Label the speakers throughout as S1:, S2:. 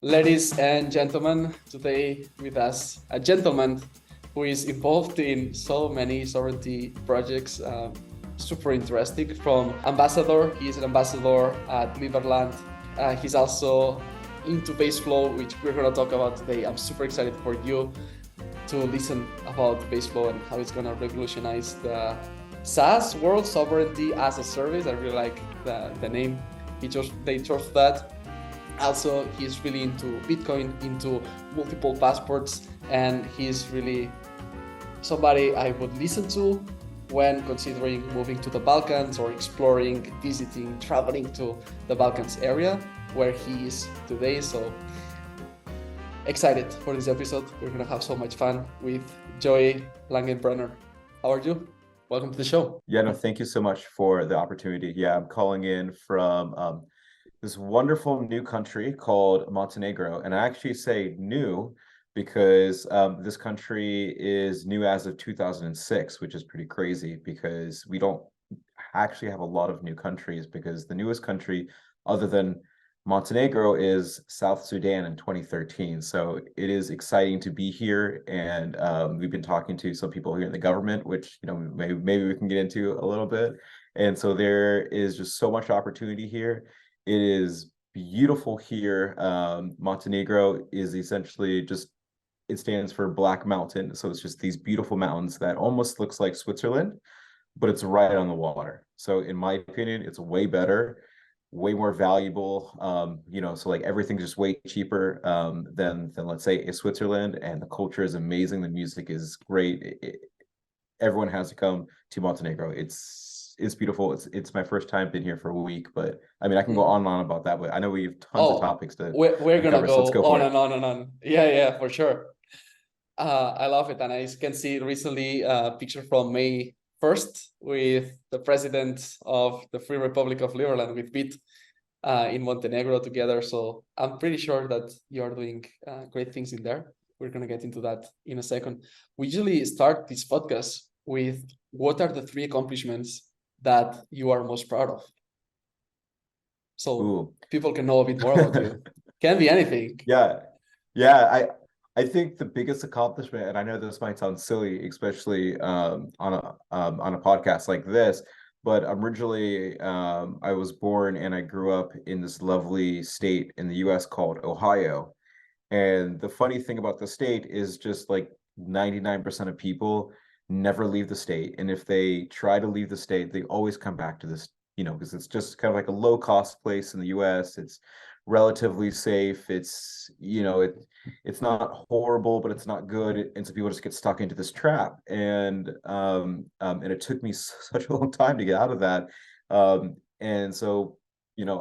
S1: Ladies and gentlemen, today with us a gentleman who is involved in so many sovereignty projects, super interesting. From ambassador, he is an ambassador at Liberland. He's also into Baseflow, which we're going to talk about today. I'm super excited for you to listen about Baseflow and how it's going to revolutionize the SaaS world, sovereignty as a service. I really like the name they chose that. Also, he's really into Bitcoin, into multiple passports, and he's really somebody I would listen to when considering moving to the Balkans or exploring, visiting, traveling to the Balkans area where he is today. So excited for this episode. We're gonna have so much fun with Joey Langenbrunner. How are you? Welcome to the show.
S2: Yeah, no, thank you so much for the opportunity. Yeah, I'm calling in from this wonderful new country called Montenegro. And I actually say new because this country is new as of 2006, which is pretty crazy because we don't actually have a lot of new countries, because the newest country other than Montenegro is South Sudan in 2013. So it is exciting to be here. And we've been talking to some people here in the government, which, maybe we can get into a little bit. And so there is just so much opportunity here. It is beautiful here. Montenegro is essentially it stands for Black Mountain. So it's just these beautiful mountains that almost looks like Switzerland, but it's right on the water. So in my opinion, it's way better, way more valuable. So like everything's just way cheaper than let's say a Switzerland, and the culture is amazing. The music is great. Everyone has to come to Montenegro. It's beautiful. It's my first time been here for a week, but I mean I can go on and on about that, but I know we have tons of topics to
S1: we're gonna
S2: cover, so let's
S1: go
S2: go for
S1: on
S2: it.
S1: and on and on. Yeah, for sure. I love it, and I can see recently a picture from May 1st with the president of the Free Republic of Liberland with Bit in Montenegro together. So I'm pretty sure that you're doing great things in there. We're gonna get into that in a second. We usually start this podcast with what are the three accomplishments that you are most proud of? So
S2: Ooh.
S1: People can know a bit more about you. Can be anything.
S2: Yeah. I think the biggest accomplishment, and I know this might sound silly, especially on a podcast like this, but originally I was born and I grew up in this lovely state in the US called Ohio. And the funny thing about the state is just like 99% of people never leave the state. And if they try to leave the state, they always come back to this, because it's just kind of like a low cost place in the US. It's relatively safe. It's not horrible, but it's not good. And so people just get stuck into this trap. And it took me such a long time to get out of that. And so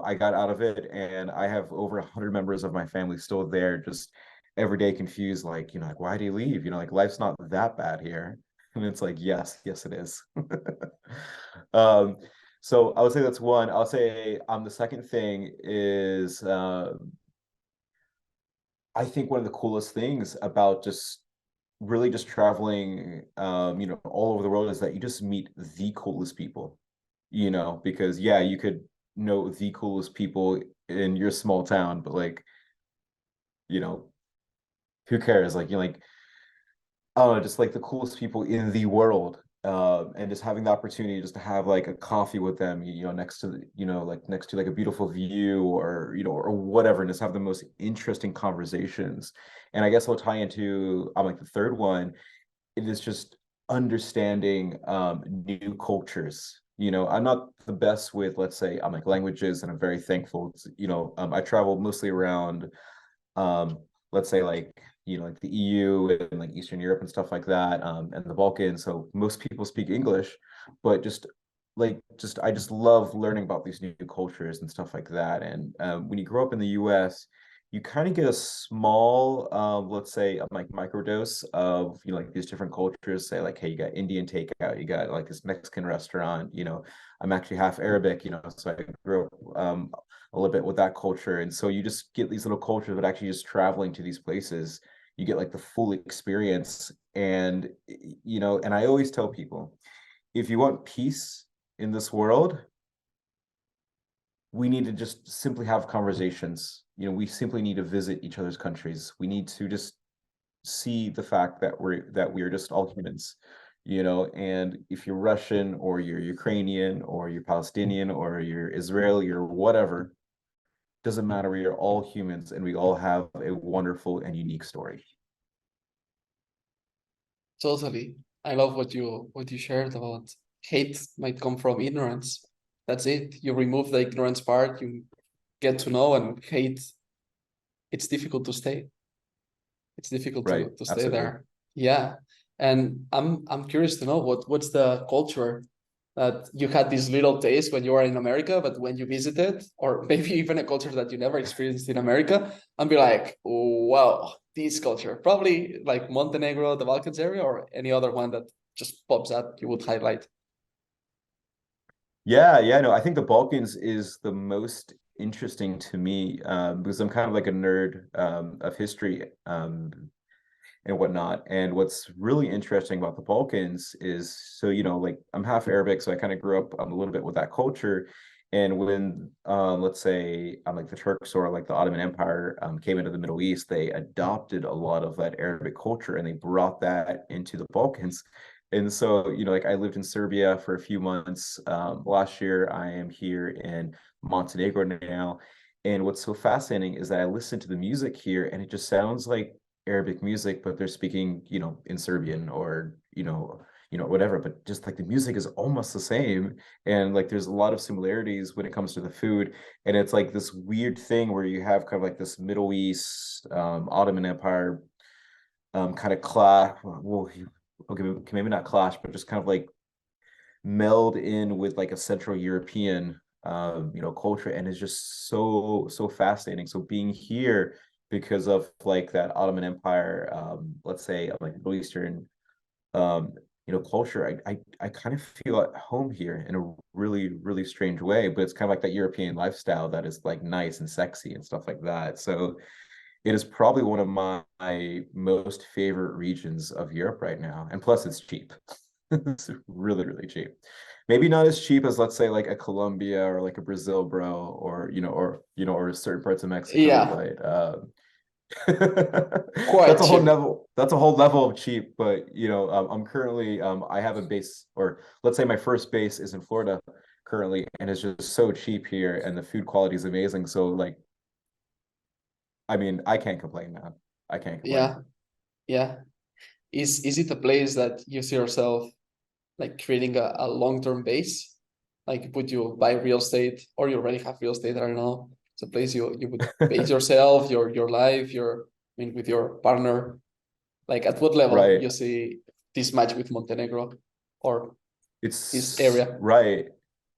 S2: I got out of it, and I have over 100 members of my family still there, just every day confused, like, like, why do you leave? Like, life's not that bad here. And it's like, yes, it is. So I would say that's one. I'll say the second thing is I think one of the coolest things about just really just traveling all over the world is that you just meet the coolest people, because yeah, you could know the coolest people in your small town, but like, who cares? Like, I don't know, just like the coolest people in the world, and just having the opportunity just to have like a coffee with them, next to next to like a beautiful view, or or whatever, and just have the most interesting conversations. And I guess I'll tie into like the third one. It is just understanding new cultures. I'm not the best with, let's say, I'm like languages, and I'm very thankful. I travel mostly around, let's say, like like the EU and like Eastern Europe and stuff like that, and the Balkans. So most people speak English, but I just love learning about these new cultures and stuff like that. And when you grow up in the US, you kind of get a small, let's say, like microdose of like these different cultures. Say like, hey, you got Indian takeout, you got like this Mexican restaurant. I'm actually half Arabic, so I grew up a little bit with that culture. And so you just get these little cultures, but actually just traveling to these places, you get like the full experience. And and I always tell people, if you want peace in this world, we need to just simply have conversations. we simply need to visit each other's countries. We need to just see the fact that we're just all humans, and if you're Russian or you're Ukrainian or you're Palestinian or you're Israeli or whatever, doesn't matter. We are all humans and we all have a wonderful and unique story.
S1: Totally. I love what you shared about hate might come from ignorance. That's it. You remove the ignorance part, you get to know, and hate, it's difficult to stay. It's difficult
S2: Right,
S1: to stay
S2: absolutely.
S1: there. Yeah. And I'm curious to know what's the culture that you had this little taste when you were in America, but when you visited, or maybe even a culture that you never experienced in America, and be like, wow, this culture. Probably like Montenegro, the Balkans area, or any other one that just pops up you would highlight.
S2: Yeah, no, I think the Balkans is the most interesting to me, because I'm kind of like a nerd, of history, and whatnot. And what's really interesting about the Balkans is, so, like I'm half Arabic, so I kind of grew up, a little bit with that culture. And when, let's say, like the Turks or like the Ottoman Empire, came into the Middle East, they adopted a lot of that Arabic culture and they brought that into the Balkans. And so, like I lived in Serbia for a few months. Last year, I am here in Montenegro now. And what's so fascinating is that I listen to the music here and it just sounds like Arabic music, but they're speaking, in Serbian or, whatever. But just like the music is almost the same. And like there's a lot of similarities when it comes to the food. And it's like this weird thing where you have kind of like this Middle East, Ottoman Empire, kind of clash. Well, okay, maybe not clash, but just kind of like meld in with like a Central European, culture, and it's just so fascinating. So being here because of like that Ottoman Empire, let's say like Middle Eastern, um, culture, I kind of feel at home here in a really strange way. But it's kind of like that European lifestyle that is like nice and sexy and stuff like that. So it is probably one of my most favorite regions of Europe right now, and plus it's cheap. It's really cheap. Maybe not as cheap as, let's say, like a Colombia or like a Brazil, bro, or or certain parts of Mexico,
S1: Yeah,
S2: but
S1: quite cheap.
S2: that's a whole level of cheap. But I'm currently, I have a base, or let's say my first base is in Florida currently, and it's just so cheap here, and the food quality is amazing. So like, I mean, I can't complain, man. I can't complain.
S1: Yeah, yeah. Is it a place that you see yourself like creating a long-term base? Like would you buy real estate, or you already have real estate? I don't know. It's a place you would base yourself, your life, I mean with your partner. Like at what level
S2: Right.
S1: you see this match with Montenegro or this
S2: It's
S1: area?
S2: right,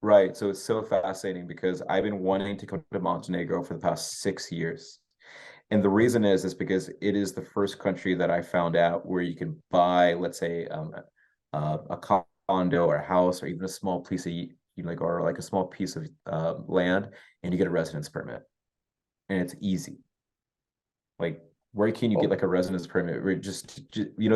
S2: right. So it's so fascinating because I've been wanting to come to Montenegro for the past 6 years. And the reason is because it is the first country that I found out where you can buy, let's say, a condo or a house or even a small piece of, like, or like a small piece of, land, and you get a residence permit, and it's easy. Like, where can you get
S1: Oh,
S2: like a residence permit? Where it's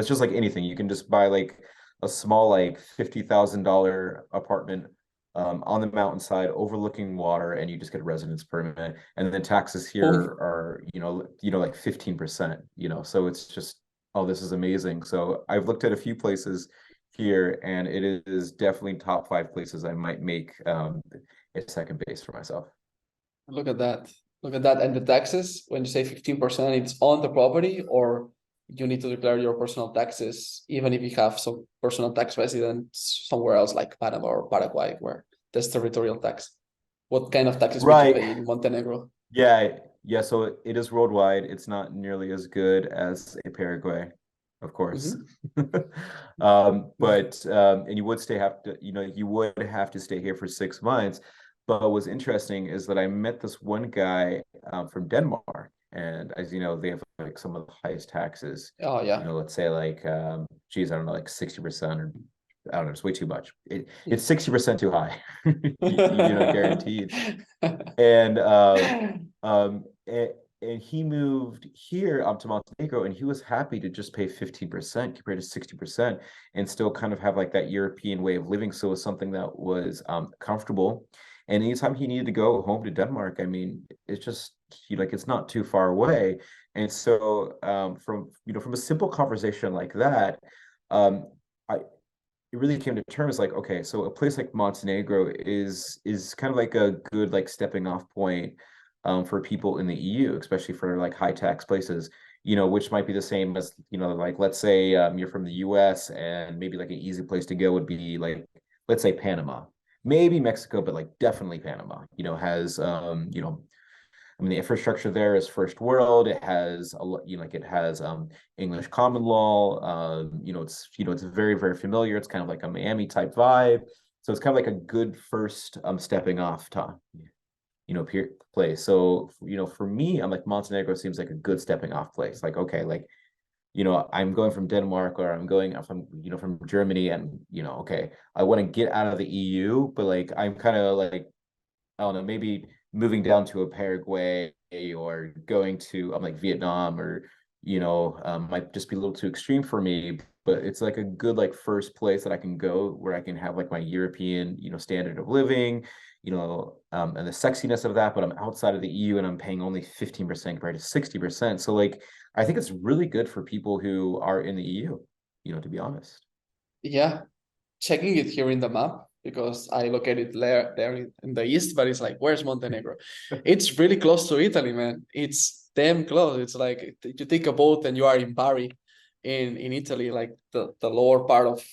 S2: just like anything. You can just buy like a small, like $50,000 apartment, on the mountainside overlooking water, and you just get a residence permit. And then taxes here
S1: oh,
S2: are, like 15%, so it's just, oh, this is amazing. So I've looked at a few places here, and it is definitely top 5 places I might make, a second base for myself.
S1: look at that. Look at that. And the taxes, when you say 15%, it's on the property, or you need to declare your personal taxes, even if you have some personal tax residence somewhere else like Panama or Paraguay, where there's territorial tax. What kind of taxes would you
S2: Right.
S1: pay in Montenegro?
S2: Yeah, so it is worldwide. It's not nearly as good as a Paraguay, of course.
S1: Mhm.
S2: But and you would have to stay here for 6 months. But what's interesting is that I met this one guy, from Denmark, and as you know, they have like some of the highest taxes.
S1: Oh yeah.
S2: Let's say like, geez, I don't know, like 60%, or I don't know, it's way too much. It's 60% too high, guaranteed. And um and, and he moved here up to Montenegro, and he was happy to just pay 15% compared to 60%, and still kind of have like that European way of living. So it was something that was, comfortable. And anytime he needed to go home to Denmark, I mean, it's just like it's not too far away. And so from from a simple conversation like that, I it really came to terms like, okay, so a place like Montenegro is kind of like a good like stepping off point for people in the EU, especially for like high tax places, which might be the same as, like let's say you're from the US and maybe like an easy place to go would be like, let's say Panama, maybe Mexico, but like definitely Panama, has I mean, the infrastructure there is first world. It has a lot, like it has English common law. It's very, very familiar. It's kind of like a Miami type vibe. So it's kind of like a good first stepping off time, place. So, for me, I'm like Montenegro seems like a good stepping off place. Like, okay, like, I'm going from Denmark or I'm going from Germany and, okay, I want to get out of the EU, but like I'm kind of like I don't know, maybe moving down to a Paraguay or going to like Vietnam or might just be a little too extreme for me. But it's like a good like first place that I can go where I can have like my European standard of living, and the sexiness of that. But I'm outside of the EU and I'm paying only 15% compared to 60%. So like I think it's really good for people who are in the EU, to be honest.
S1: Yeah, checking it here in the map because I located there in the east, but it's like, where's Montenegro? It's really close to Italy, man. It's damn close. It's like you take a boat and you are in Bari in Italy, like the lower part of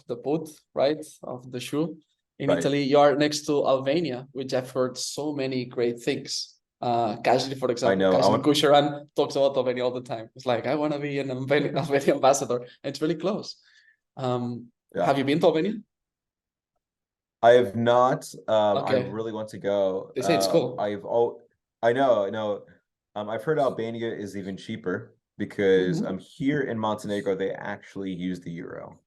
S1: the boot, right? Of the shoe. In
S2: Right.
S1: Italy, you are next to Albania, which I've heard so many great things. Casually, for
S2: I
S1: example,
S2: know. I
S1: Casually
S2: want.
S1: Kusharan talks about Albania all the time. It's like, I want to be an Albanian ambassador. And it's really close.
S2: Yeah.
S1: Have you been to Albania?
S2: I have not. I
S1: Okay.
S2: really want to go.
S1: They say it's cool.
S2: I know, I know. I've heard Albania is even cheaper because
S1: Mm-hmm.
S2: here in Montenegro they actually use the euro.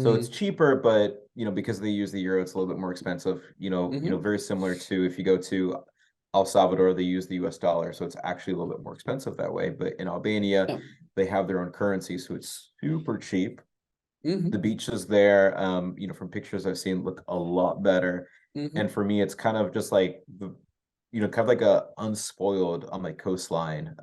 S2: So it's
S1: Mm-hmm.
S2: cheaper, but because they use the euro, it's a little bit more expensive.
S1: Mm-hmm.
S2: Very similar to if you go to El Salvador, they use the US dollar, so it's actually a little bit more expensive that way. But in Albania,
S1: Yeah.
S2: they have their own currency, so it's super cheap. The
S1: Mm-hmm.
S2: beaches there, from pictures I've seen, look a lot better.
S1: Mm-hmm.
S2: And for me, it's kind of just like kind of like a unspoiled on like coastline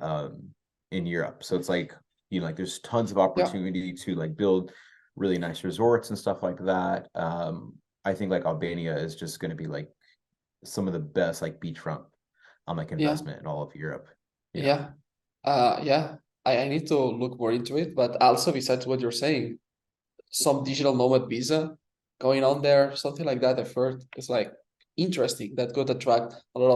S2: in Europe. So it's like there's tons of
S1: Yeah.
S2: opportunity to like build really nice resorts and stuff like that. I think like Albania is just going to be like some of the best like beachfront like
S1: Yeah.
S2: investment in all of Europe. Yeah.
S1: Yeah. Yeah. I need to look more into it, but also besides what you're saying, some digital nomad visa going on there, something like that. I've heard it's like interesting that could attract a lot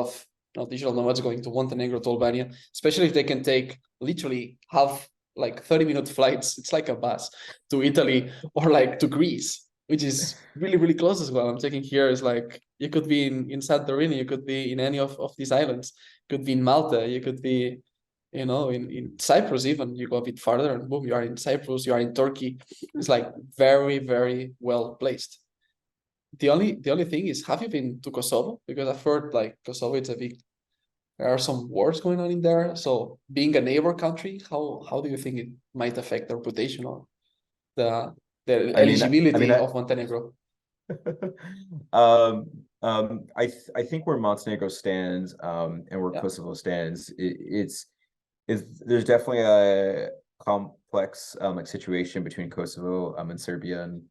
S1: of digital nomads going to Montenegro, to Albania, especially if they can take literally half like 30-minute flights. It's like a bus to Italy or like to Greece, which is really, really close as well. I'm taking here is like you could be in Santorini, you could be in any of these islands, you could be in Malta, you could be in Cyprus even. You go a bit farther and boom, you are in Cyprus, you are in Turkey. It's like very, very well placed. The only thing is, have you been to Kosovo? Because I've heard like Kosovo, it's a big. There are some wars going on in there. So being a neighbor country, how do you think it might affect the reputation or the the
S2: I mean, I mean,
S1: eligibility
S2: I,
S1: of Montenegro?
S2: I think where Montenegro stands, and where
S1: Yeah.
S2: Kosovo stands, is there's definitely a complex like situation between Kosovo and Serbia, and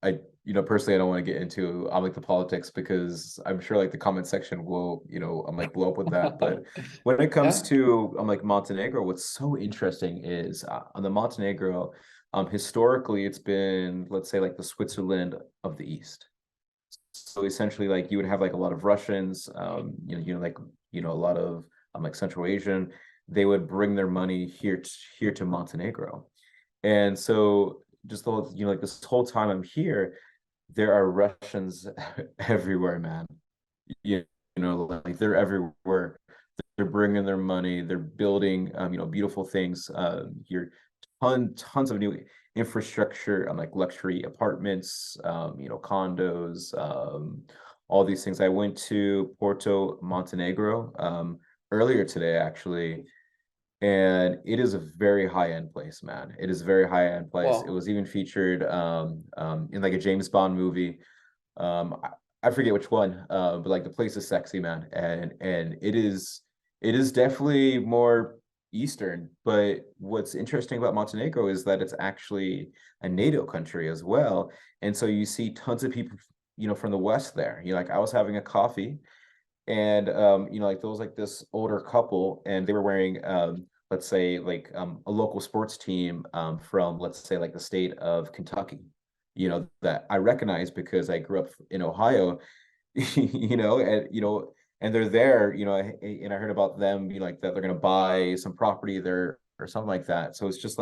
S2: I personally I don't want to get into like the politics because I'm sure like the comment section will I'm like blow up with that. But when it comes
S1: Yeah.
S2: to like Montenegro, what's so interesting is on the Montenegro, historically it's been, let's say, like the Switzerland of the East. So essentially, like you would have like a lot of Russians, like a lot of like Central Asian. They would bring their money here to Montenegro, and so just the whole, like this whole time I'm here, there are Russians everywhere, man. Like they're everywhere. They're bringing their money. They're building, beautiful things here. Tons of new infrastructure, like luxury apartments, condos, all these things. I went to Porto, Montenegro, earlier today, actually, and it is a very high-end place, man. It is a very high-end place. It
S1: Wow.
S2: was even featured in like a James Bond movie. I forget which one, but like the place is sexy, man, and it is definitely more Eastern, but what's interesting about Montenegro is that it's actually a NATO country as well. And so you see tons of people, from the West there. Like I was having a coffee and like there was like this older couple and they were wearing let's say like a local sports team from let's say like the state of Kentucky, that I recognize because I grew up in Ohio, and they're there, and I heard about them, like that they're going to buy some property there or something like that. So it's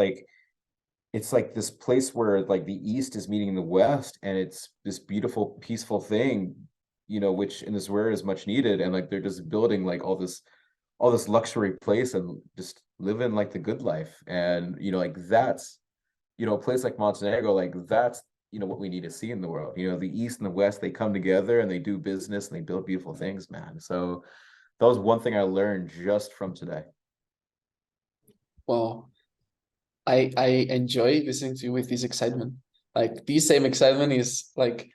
S2: like this place where like the East is meeting the West, and it's this beautiful, peaceful thing, which in this where is much needed. And like they're just building like all this luxury place and just living like the good life. And like that's a place like Montenegro, like that's what we need to see in the world. The East and the West, they come together and they do business and they build beautiful things, man. So that was one thing I learned just from today.
S1: Well, I enjoy listening to you with this excitement. Like this same excitement is like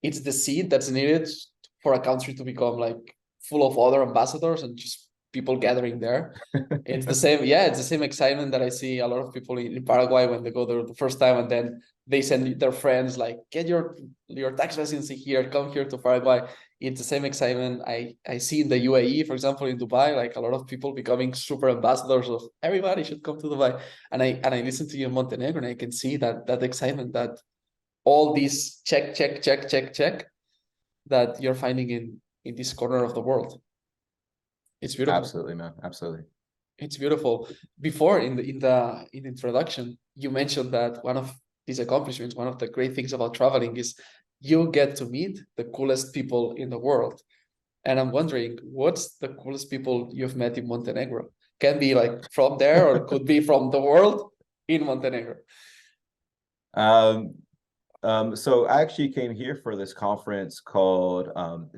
S1: it's the seed that's needed for a country to become like full of other ambassadors and just people gathering there. It's the same, yeah, it's the same excitement that I see a lot of people in Paraguay when they go there the first time, and then they send their friends like, get your tax residency here, come here to Paraguay. It's the same excitement I see in the UAE, for example, in Dubai, like a lot of people becoming super ambassadors of everybody should come to Dubai. And I listen to you in Montenegro, and I can see that excitement, that all these check that you're finding in this corner of the world. It's beautiful.
S2: Absolutely, man. Absolutely.
S1: It's beautiful. Before in the introduction, you mentioned that one of these accomplishments, one of the great things about traveling is you get to meet the coolest people in the world. And I'm wondering, what's the coolest people you've met in Montenegro? Can be like from there or could be from the world in Montenegro.
S2: Um, so I actually came here for this conference called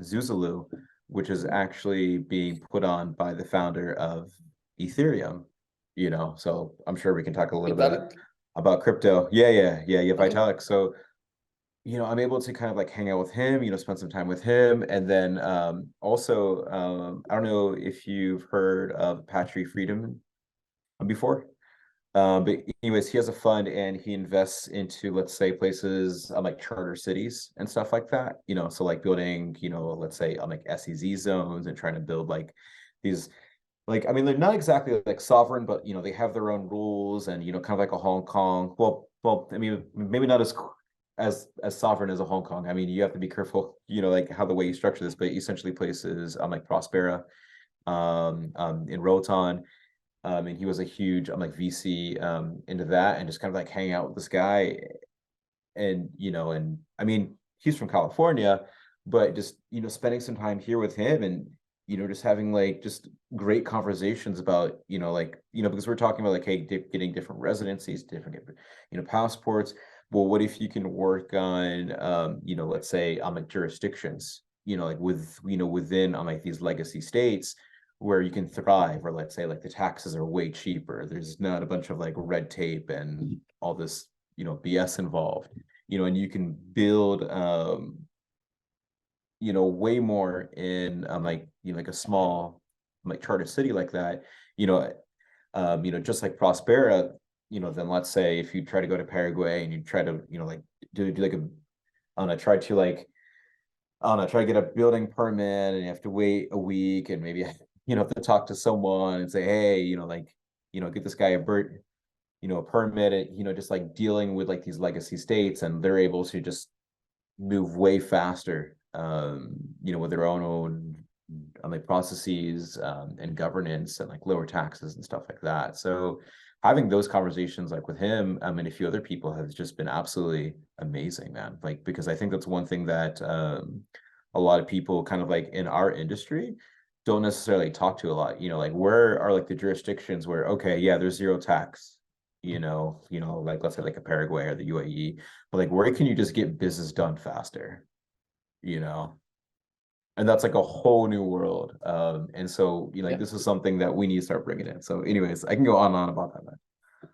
S2: Zuzulu, which is actually being put on by the founder of Ethereum, so I'm sure we can talk a little bit about crypto. Yeah,
S1: Okay.
S2: Vitalik. So, I'm able to kind of like hang out with him, spend some time with him. And then also, I don't know if you've heard of Patry Freedom before. But anyways, he has a fund and he invests into, let's say, places like charter cities and stuff like that. So like building, let's say like SEZ zones and trying to build like these, like, I mean, they're not exactly like sovereign, but they have their own rules and kind of like a Hong Kong. Well, I mean, maybe not as sovereign as a Hong Kong. I mean, you have to be careful, like how the way you structure this, but essentially places like Prospera, in Rotan. And he was a huge like VC into that, and just kind of like hang out with this guy. And and I mean, he's from California, but just spending some time here with him, and just having like just great conversations about like because we're talking about like, hey, getting different residencies, different passports. Well, what if you can work on let's say on like jurisdictions, like within on like these legacy states where you can thrive, or let's say like the taxes are way cheaper, there's not a bunch of like red tape and all this BS involved, and you can build way more in like like a small like charter city like that, just like Prospera, then let's say if you try to go to Paraguay and you try to like do like a I don't know, try to get a building permit, and you have to wait a week, and maybe have to talk to someone and say, hey, like get this guy a permit, just like dealing with like these legacy states, and they're able to just move way faster, with their own like processes and governance and like lower taxes and stuff like that. So having those conversations like with him and a few other people has just been absolutely amazing, man. Like, because I think that's one thing that a lot of people kind of like in our industry don't necessarily talk to a lot. Like where are like the jurisdictions where, okay, yeah, there's zero tax, like let's say like a Paraguay or the UAE, but like where can you just get business done faster, and that's like a whole new world. And so like this is something that we need to start bringing in. So anyways, I can go on and on about that, man.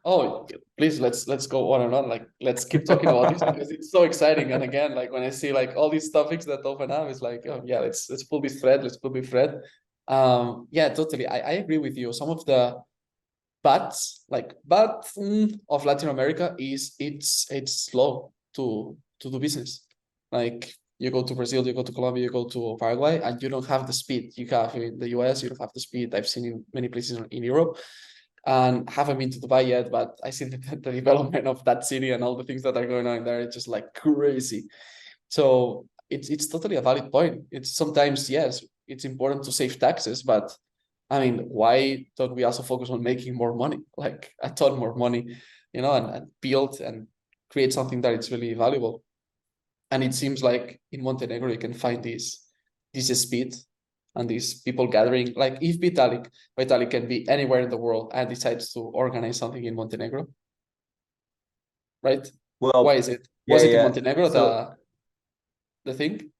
S1: Oh, please, let's go on and on. Like, let's keep talking about this because it's so exciting. And again, like when I see like all these topics that open up, it's like, oh yeah, let's pull this thread. Let's pull this thread. Yeah, totally. I agree with you. Some of the but of Latin America is it's slow to do business. Like you go to Brazil, you go to Colombia, you go to Paraguay, and you don't have the speed you have in the US. You don't have the speed I've seen in many places in Europe, and haven't been to Dubai yet. But I see the development of that city and all the things that are going on there. It's just like crazy. So it's totally a valid point. It's sometimes, yes, it's important to save taxes, but I mean, why don't we also focus on making more money, like a ton more money, and build and create something that it's really valuable. And it seems like in Montenegro you can find this speed and these people gathering. Like if Vitalik can be anywhere in the world and decides to organize something in Montenegro, right? Why
S2: Well,
S1: is it?
S2: yeah,
S1: Was it in
S2: yeah.
S1: Montenegro
S2: So
S1: the thing?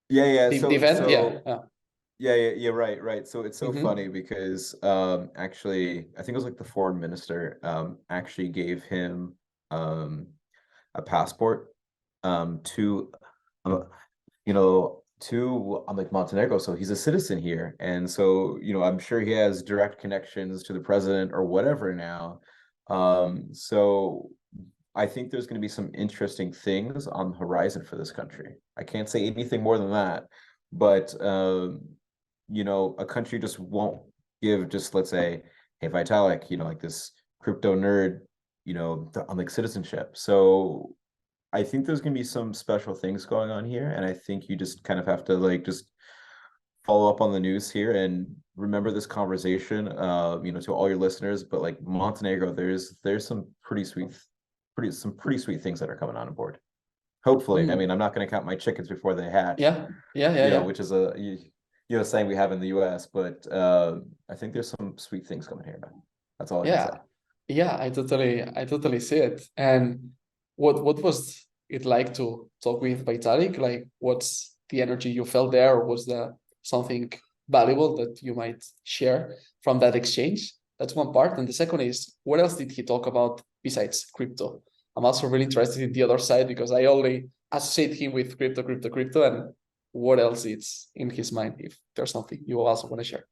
S2: yeah, yeah.
S1: The
S2: So
S1: event? Yeah.
S2: so yeah, yeah, yeah, right, right. So it's so
S1: Mm-hmm.
S2: funny because actually I think it was like the foreign minister actually gave him um a passport to um, like Montenegro. So he's a citizen here. And so, I'm sure he has direct connections to the president or whatever now. So I think there's going to be some interesting things on the horizon for this country. I can't say anything more than that, but a country just won't give just let's say, hey, Vitalik, like this crypto nerd, on like citizenship. So I think there's going to be some special things going on here, and I think you just kind of have to like just follow up on the news here and remember this conversation, to all your listeners. But like Montenegro, there's some pretty sweet things that are coming on board. Hopefully, I
S1: Mm.
S2: mean, I'm not going to count my chickens before they hatch,
S1: Yeah. Yeah. Yeah. Yeah.
S2: which is saying we have in the U.S. But I think there's some sweet things coming here, man. That's all I can say.
S1: Yeah. Yeah. I totally see it. And what was it like to talk with Vitalik? Like, what's the energy you felt there, or was there something valuable that you might share from that exchange? That's one part. And the second is, what else did he talk about besides crypto? I'm also really interested in the other side because I only associate him with crypto, crypto, crypto, and what else is in his mind, if there's something you also want to share.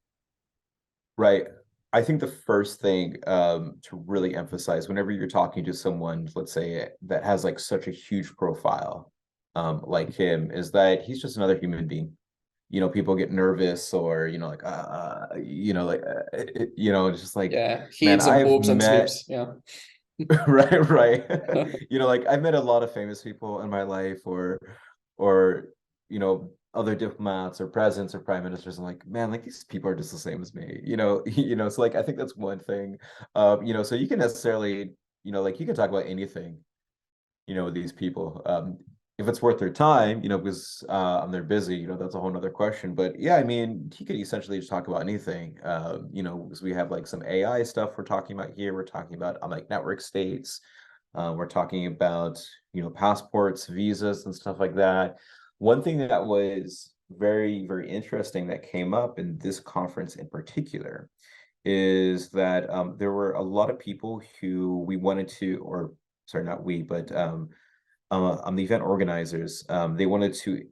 S2: Right. I think the first thing to really emphasize whenever you're talking to someone, let's say, that has like such a huge profile, like him, is that he's just another human being. People get nervous or, it's just like,
S1: Yeah,
S2: man,
S1: hits and
S2: I've
S1: boops and
S2: met,
S1: sleeps. Yeah.
S2: right, right. Like I've met a lot of famous people in my life or other diplomats or presidents or prime ministers. I'm like, man, like these people are just the same as me, so like I think that's one thing. So you can necessarily, like you can talk about anything, with these people. If it's worth their time, because they're busy, that's a whole nother question. But yeah, I mean, he could essentially just talk about anything. Because we have like some AI stuff we're talking about here. We're talking about like network states. We're talking about, passports, visas, and stuff like that. One thing that was very, very interesting that came up in this conference in particular is that there were a lot of people who we wanted to, or sorry, not we, but the event organizers, they wanted to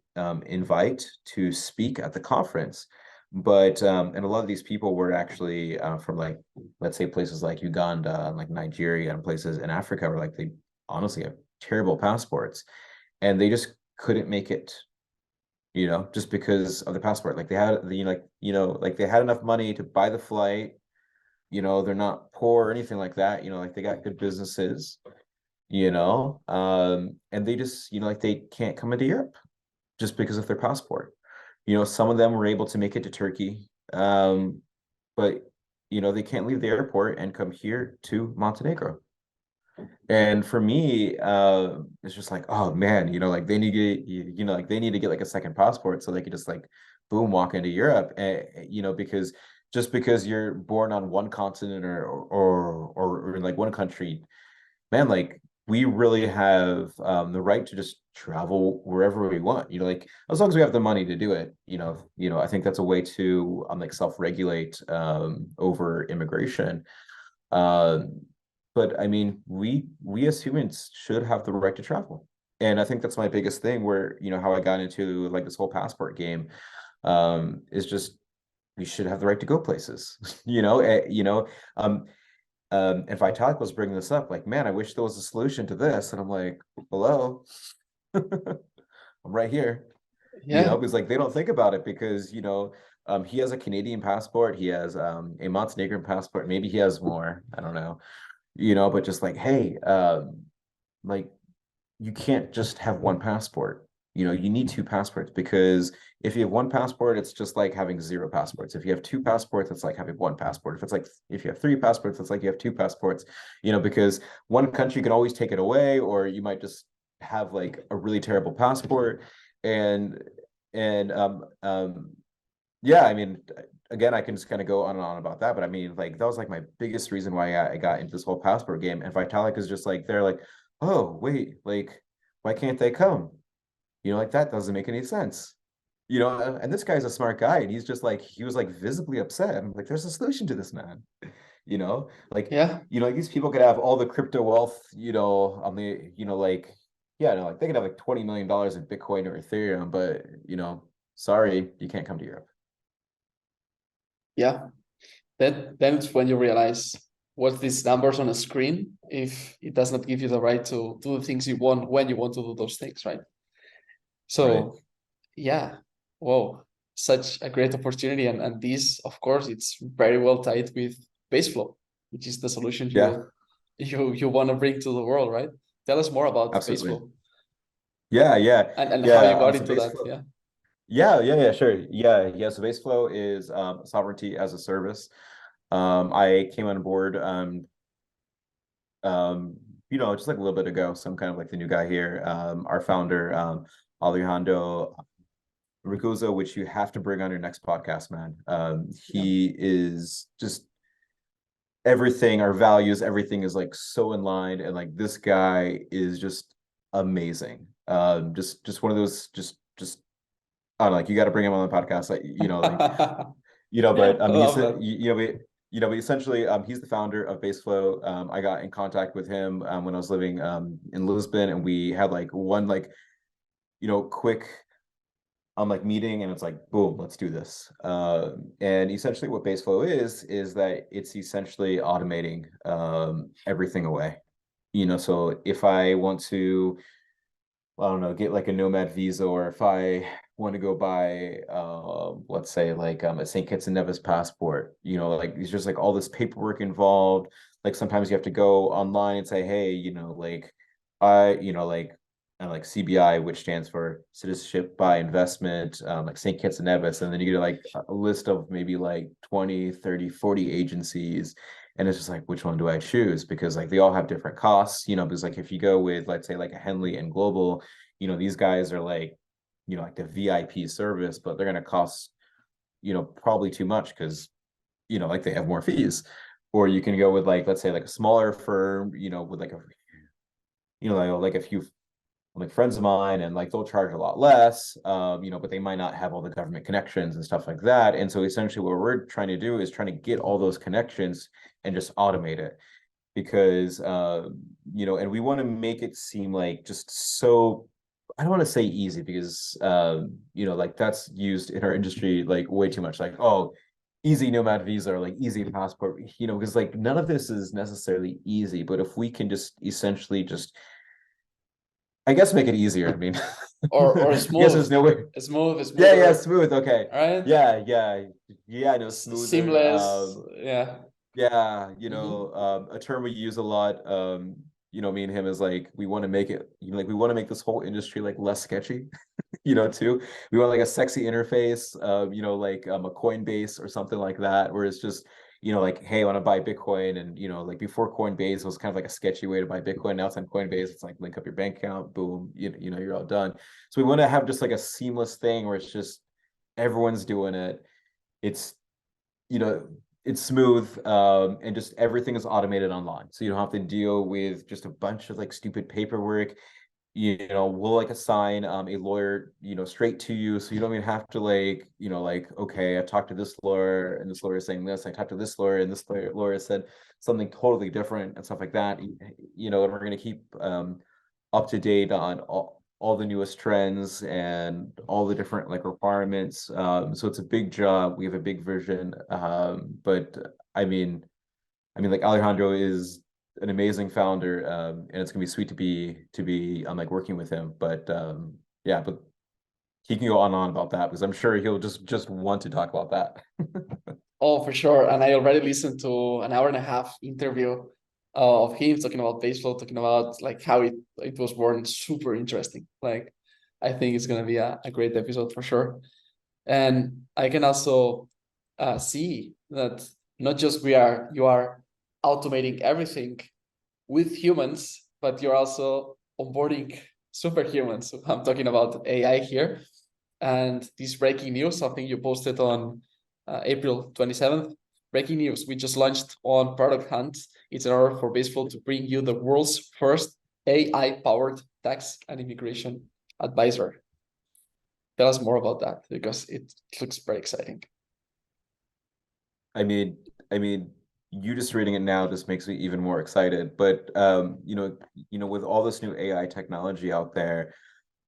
S2: invite to speak at the conference. But and a lot of these people were actually from like, let's say places like Uganda and like Nigeria and places in Africa where like they honestly have terrible passports and they just couldn't make it, just because of the passport. Like they had like they had enough money to buy the flight, they're not poor or anything like that, like they got good businesses, and they just, like they can't come into Europe just because of their passport. Some of them were able to make it to Turkey, but they can't leave the airport and come here to Montenegro. And for me, it's just like, oh man, like they need to get, like they need to get like a second passport so they could just like boom walk into Europe, because just because you're born on one continent or in like one country, man, like we really have the right to just travel wherever we want. Like as long as we have the money to do it. I think that's a way to like self-regulate over immigration. Um, but I mean, we as humans should have the right to travel, and I think that's my biggest thing. Where how I got into like this whole passport game is just we should have the right to go places. And Vitalik was bringing this up, like, man, I wish there was a solution to this. And I'm like, hello, I'm right here.
S1: Yeah.
S2: Because like they don't think about it because, he has a Canadian passport, he has a Montenegrin passport, maybe he has more, I don't know, but just like, hey, like you can't just have one passport. You need two passports because if you have one passport, it's just like having zero passports. If you have two passports, it's like having one passport. If you have three passports, it's like you have two passports, because one country can always take it away, or you might just have like a really terrible passport. And yeah, I mean, again, I can just kind of go on and on about that, but I mean, like that was like my biggest reason why I got into this whole passport game. And Vitalik is just like, they're like, oh wait, like why can't they come? Like that doesn't make any sense. And this guy's a smart guy, and he's just like, he was like visibly upset. I'm like, there's a solution to this, man. Like,
S1: Yeah.
S2: like these people could have all the crypto wealth, on the, like, yeah, no, like they could have like $20 million in Bitcoin or Ethereum, but sorry, you can't come to Europe.
S1: Yeah. Then it's when you realize what these numbers on a screen if it does not give you the right to do the things you want when you want to do those things, right?
S2: Right.
S1: So yeah, whoa, such a great opportunity. And this, of course, it's very well tied with Baseflow, which is the solution
S2: Yeah,
S1: you want to bring to the world, right? Tell us more about
S2: absolutely.
S1: Baseflow
S2: Yeah, yeah,
S1: and how
S2: yeah.
S1: you got
S2: So
S1: into that.
S2: Baseflow,
S1: Yeah.
S2: yeah, sure. Yeah. So Baseflow is sovereignty as a service. I came on board just like a little bit ago. So I'm kind of like the new guy here. Our founder, Alejandro Ricuso, which you have to bring on your next podcast, man.
S1: Yeah.
S2: He is just everything, our values, everything is like so in line, and like this guy is just amazing. Just one of those, just I don't know, like you got to bring him on the podcast, like but
S1: I
S2: he's
S1: love that.
S2: but essentially he's the founder of Baseflow. I got in contact with him when I was living in Lisbon, and we had like one like quick like meeting, and it's like boom, let's do this. And essentially what Baseflow is that it's essentially automating everything away. So if I want to, I don't know, get like a nomad visa, or if I want to go buy let's say like a St. Kitts and Nevis passport, like it's just like all this paperwork involved. Like sometimes you have to go online and say, hey, like like and like CBI, which stands for Citizenship by Investment, like St. Kitts and Nevis, and then you get like a list of maybe like 20, 30, 40 agencies, and it's just like, which one do I choose? Because like they all have different costs, because like if you go with, let's say, like a Henley and Global, these guys are like, like the VIP service, but they're going to cost, probably too much because, like they have more fees. Or you can go with like, let's say like a smaller firm, with like a, like a few like friends of mine, and like they'll charge a lot less, but they might not have all the government connections and stuff like that. And so essentially what we're trying to do is trying to get all those connections and just automate it, because and we want to make it seem like just so, I don't want to say easy, because like that's used in our industry like way too much, like, oh, easy nomad visa, or like easy passport, because like none of this is necessarily easy, but if we can just essentially just, I guess, make it easier. I mean,
S1: Or
S2: I guess there's
S1: smooth,
S2: no way.
S1: smooth,
S2: Yeah,
S1: smoother,
S2: smooth. Okay.
S1: right?
S2: Yeah, no, smoother.
S1: Seamless. Yeah.
S2: Yeah,
S1: Hmm.
S2: a term we use a lot, me and him, is like, we want to make it, like we want to make this whole industry like less sketchy, too. We want like a sexy interface, like a Coinbase or something like that, where it's just, like, hey, I want to buy Bitcoin, and like before Coinbase was kind of like a sketchy way to buy Bitcoin. Now it's on Coinbase. It's like link up your bank account, boom, you're all done. So we want to have just like a seamless thing where it's just everyone's doing it. It's you know it's smooth, and just everything is automated online, so you don't have to deal with just a bunch of like stupid paperwork. We'll like assign a lawyer straight to you, so you don't even have to like, okay, I talked to this lawyer and this lawyer is saying this, I talked to this lawyer and this lawyer said something totally different, and stuff like that. And we're going to keep up to date on all the newest trends and all the different like requirements. So it's a big job. We have a big vision. But like Alejandro is an amazing founder, and it's gonna be sweet to be like working with him. But yeah, but he can go on and on about that because I'm sure he'll just want to talk about that.
S1: Oh, for sure. And I already listened to an hour and a half interview of him talking about Baseflow, talking about like how it was born. Super interesting. Like, I think it's gonna be a great episode for sure. And I can also see that not just you are automating everything with humans, but you're also onboarding superhumans. I'm talking about AI here. And this breaking news, something you posted on April 27th. Breaking news, we just launched on Product Hunt. It's an order for Baseflow to bring you the world's first AI-powered tax and immigration advisor. Tell us more about that because it looks very exciting.
S2: I mean, you just reading it now just makes me even more excited. But with all this new AI technology out there,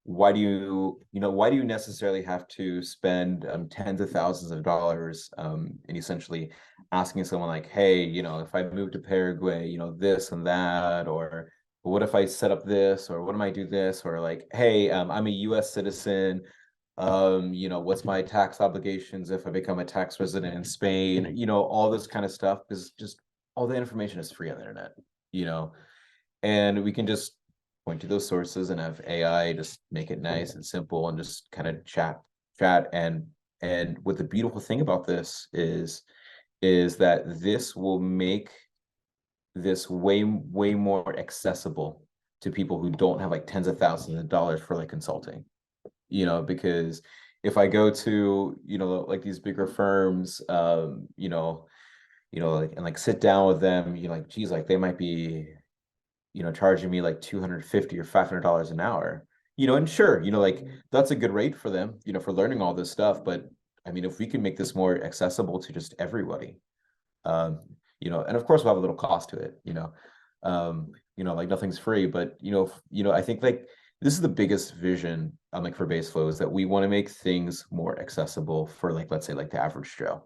S2: why do you necessarily have to spend tens of thousands of dollars in essentially asking someone like, hey, if I move to Paraguay, this and that, or what if I set up this, or what am I do this, or like, hey, I'm a US citizen. What's my tax obligations if I become a tax resident in Spain? All this kind of stuff is just all the information is free on the internet, and we can just point to those sources and have AI just make it nice and simple and just kind of chat. And what the beautiful thing about this is that this will make this way more accessible to people who don't have like tens of thousands of dollars for like consulting. Because if I go to, like these bigger firms, like, and like sit down with them, like, geez, like they might be, charging me like 250 or $500 an hour, and sure, like that's a good rate for them, for learning all this stuff. But I mean, if we can make this more accessible to just everybody, um, and of course we'll have a little cost to it, like nothing's free, but I think like this is the biggest vision like for Baseflow is that we want to make things more accessible for like, let's say like the average Joe,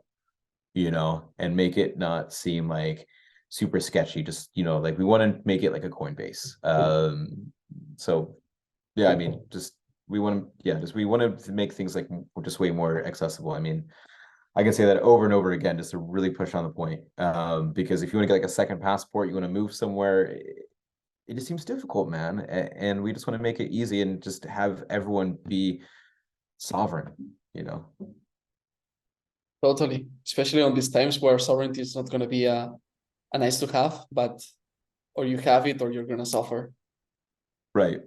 S2: and make it not seem like super sketchy. Just, like we want to make it like a Coinbase. So yeah, I mean, we want to make things like just way more accessible. I mean, I can say that over and over again, just to really push on the point. Because if you want to get like a second passport, you want to move somewhere, it just seems difficult, man. And we just want to make it easy and just have everyone be sovereign,
S1: Totally, especially on these times where sovereignty is not going to be a nice to have, but or you have it or you're going to suffer.
S2: Right.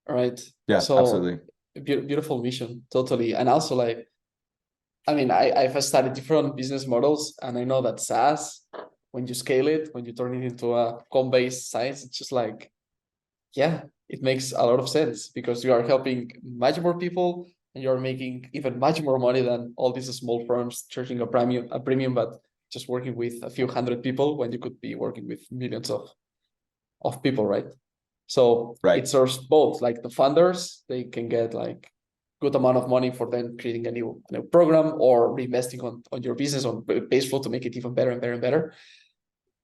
S1: All right.
S2: Yeah,
S1: So
S2: absolutely.
S1: Beautiful mission, totally. And also like, I mean, I've studied different business models and I know that SaaS, when you scale it, when you turn it into a com-based science, it's just like, yeah, it makes a lot of sense because you are helping much more people and you're making even much more money than all these small firms charging a premium, but just working with a few hundred people when you could be working with millions of people, right? So
S2: Right.
S1: it serves both, like the funders, they can get like good amount of money for then creating a new program or reinvesting on your business on Baseflow to make it even better and better and better,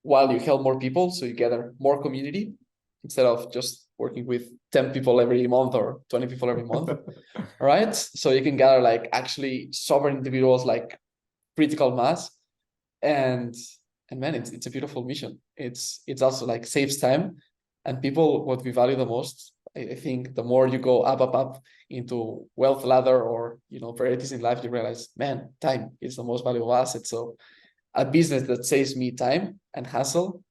S1: while you help more people, so you gather more community instead of just working with 10 people every month or 20 people every month. All right. So you can gather like actually sovereign individuals, like critical mass. And man, it's a beautiful mission. It's also like saves time. And people, what we value the most, I think the more you go up into wealth ladder or priorities in life, you realize, man, time is the most valuable asset. So a business that saves me time and hassle,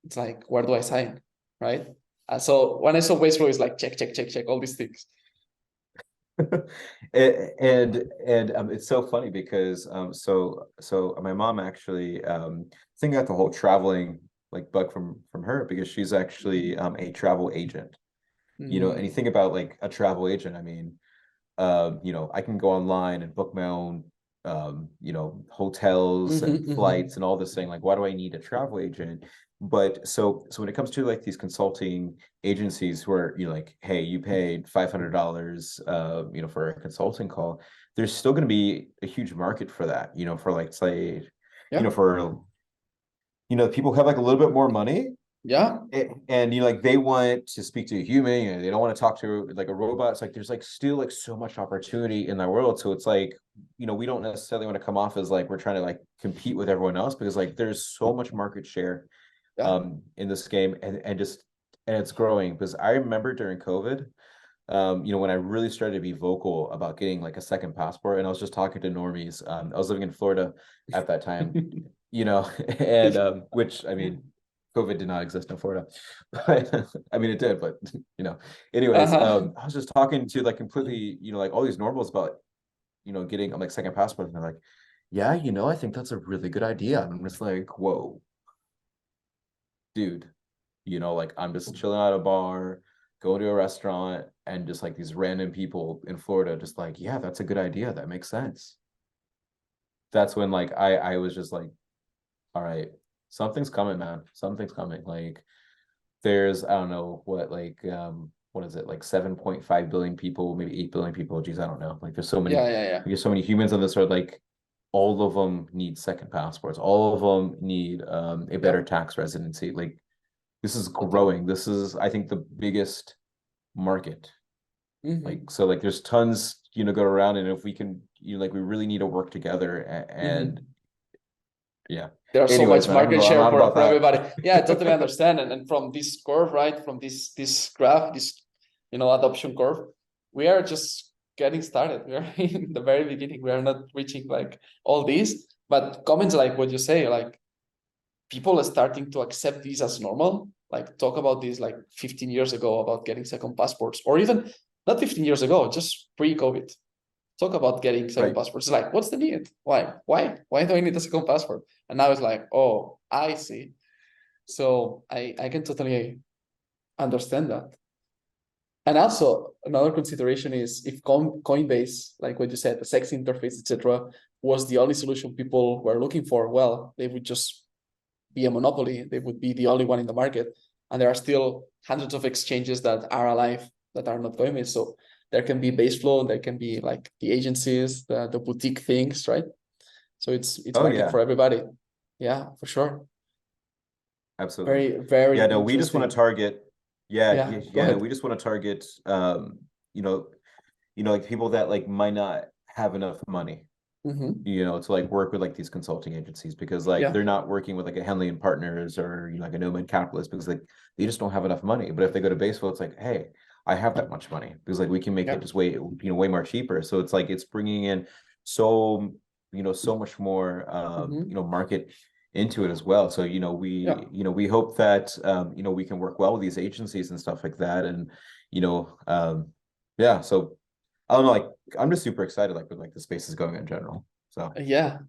S1: it's like, where do I sign? Right. So when I saw Baseflow, it's like check all these things.
S2: And it's so funny because so my mom actually I think got the whole traveling like bug from her because she's actually a travel agent. And you think about like a travel agent, I mean, I can go online and book my own hotels
S1: Mm-hmm,
S2: and
S1: mm-hmm.
S2: flights and all this thing. Like, why do I need a travel agent? But so when it comes to like these consulting agencies where you're like, hey, you paid $500, for a consulting call, there's still going to be a huge market for that, for like, say,
S1: Yeah,
S2: for people who have like a little bit more money
S1: yeah,
S2: and like they want to speak to a human and they don't want to talk to like a robot. It's like there's like still like so much opportunity in that world. So it's like, we don't necessarily want to come off as like we're trying to like compete with everyone else, because like there's so much market share
S1: yeah.
S2: in this game, and it's growing. Because I remember during COVID, when I really started to be vocal about getting like a second passport, and I was just talking to normies. I was living in Florida at that time, and which, I mean, COVID did not exist in Florida, but I mean it did, but anyways,
S1: Uh-huh.
S2: I was just talking to like completely, like all these normals about, getting like second passport, and they're like, yeah, I think that's a really good idea. And I'm just like, whoa, dude, like I'm just chilling at a bar, going to a restaurant, and just like these random people in Florida, just like, yeah, that's a good idea. That makes sense. That's when like I was just like, all right, something's coming, man. Something's coming. Like there's, I don't know what, like what is it, like 7.5 billion people, maybe 8 billion people. Geez, I don't know. Like
S1: Yeah, yeah, yeah.
S2: there's so many humans on this earth, like all of them need second passports. All of them need a better
S1: Yep,
S2: tax residency. Like this is
S1: totally.
S2: growing. This is, I think, the biggest market.
S1: Mm-hmm,
S2: Like, so like there's tons, go around, and if we can, like we really need to work together, and
S1: mm-hmm.
S2: yeah.
S1: There's so
S2: Anyways,
S1: much
S2: man, I can
S1: market
S2: go on and
S1: share
S2: on about
S1: for everybody. Yeah, I totally
S2: that.
S1: understand. And from this curve, right, from this graph, this adoption curve, we are just getting started. We are in the very beginning. We are not reaching like all these, but comments like what you say, like people are starting to accept these as normal. Like talk about this like 15 years ago about getting second passports, or even not 15 years ago, just pre-COVID. Talk about getting second
S2: Right.
S1: passports. It's like, what's the need? Why? Why do I need a second passport? And now it's like, oh, I see. So I can totally understand that. And also another consideration is if Coinbase, like what you said, the sex interface, etc., was the only solution people were looking for, well, they would just be a monopoly. They would be the only one in the market. And there are still hundreds of exchanges that are alive that are not Coinbase. So there can be base flow, there can be like the agencies, the boutique things, right? So it's
S2: Oh
S1: market
S2: yeah,
S1: for everybody. Yeah, for sure.
S2: absolutely.
S1: Very, very
S2: Yeah, no, we just want to
S1: interesting.
S2: target,
S1: Yeah, go
S2: no,
S1: ahead.
S2: we just want to target, you know, like people that like might not have enough money,
S1: Mm-hmm.
S2: to like work with like these consulting agencies, because like
S1: Yeah,
S2: they're not working with like a Henley and Partners or like a Nomad Capitalist, because like they just don't have enough money. But if they go to Baseflow, it's like, hey, I have that much money, because like we can make
S1: yeah.
S2: it just way, way more cheaper. So it's like it's bringing in so, so much more
S1: Mm-hmm.
S2: market into it as well. So
S1: Yeah.
S2: we hope that we can work well with these agencies and stuff like that. And yeah, so I don't know, like I'm just super excited like with like the space is going in general. So
S1: Yeah.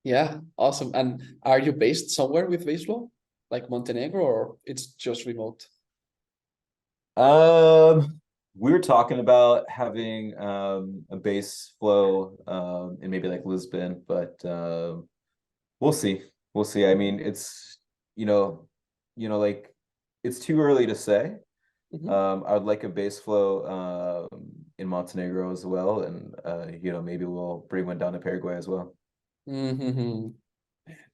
S1: Yeah. Awesome. And are you based somewhere with baseball? Like Montenegro, or it's just remote?
S2: we were talking about having a base flow in maybe like Lisbon, but we'll see. We'll see. I mean, it's you know, like it's too early to say.
S1: Mm-hmm.
S2: I would like a base flow in Montenegro as well, and maybe we'll bring one down to Paraguay as well.
S1: Mm-hmm.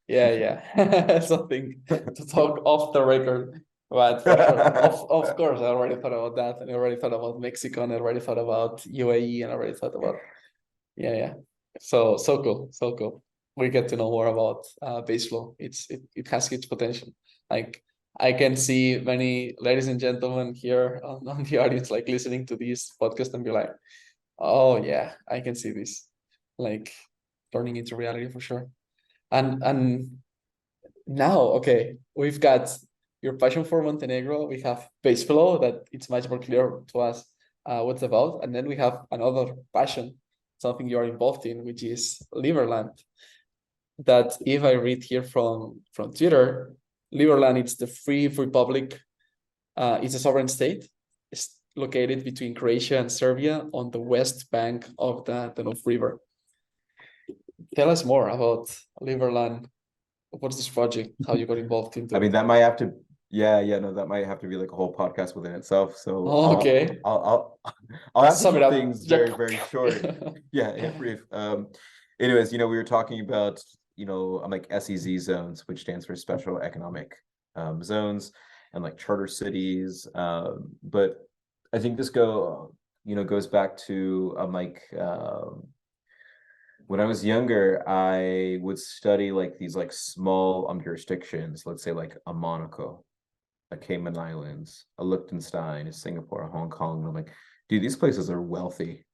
S1: Yeah, yeah. Something to talk off the record. But for sure. Of course, I already thought about that. And I already thought about Mexico, and I already thought about UAE, and I already thought about yeah. So cool. So cool. We get to know more about base flow. It has huge potential. Like I can see many ladies and gentlemen here on the audience like listening to this podcast and be like, oh yeah, I can see this. Like turning into reality for sure. And now, okay, we've got your passion for Montenegro. We have base flow that it's much more clear to us what's about, and then we have another passion, something you are involved in, which is Liberland. That if I read here from Twitter, Liberland is the free republic. It's a sovereign state. It's located between Croatia and Serbia on the west bank of the Danube River. Tell us more about Liberland. What's this project? How you got involved into
S2: I mean,
S1: it?
S2: that might have to, yeah, no, that might have to be like a whole podcast within itself. So
S1: Oh, okay.
S2: I'll have to
S1: Sum it
S2: keep
S1: up.
S2: things
S1: Yep.
S2: very, very short. Yeah, brief. Anyways, we were talking about, I'm like SEZ zones, which stands for Special Economic Zones, and like charter cities. But I think this goes back to when I was younger, I would study like these like small jurisdictions, let's say like a Monaco, a Cayman Islands, a Liechtenstein, a Singapore, a Hong Kong. And I'm like, dude, these places are wealthy,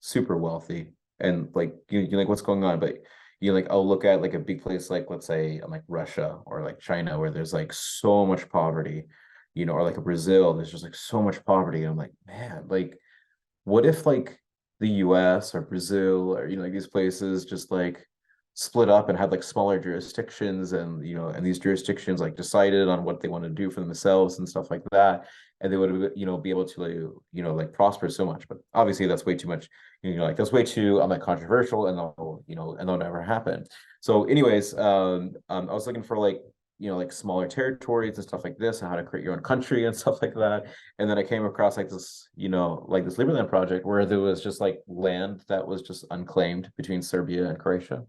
S2: super wealthy. And like you're like, what's going on? But you like, I'll look at like a big place like let's say like Russia or like China, where there's like so much poverty, or like a Brazil, there's just like so much poverty. And I'm like, man, like what if like the US or Brazil or like these places just like split up and had like smaller jurisdictions, and and these jurisdictions like decided on what they want to do for themselves and stuff like that, and they would be able to like prosper so much. But obviously that's way too much, like that's way too like controversial, and they'll never happen. So anyways, I was looking for like like smaller territories and stuff like this, and how to create your own country and stuff like that. And then I came across like this, like this Liberland project where there was just like land that was just unclaimed between Serbia and Croatia,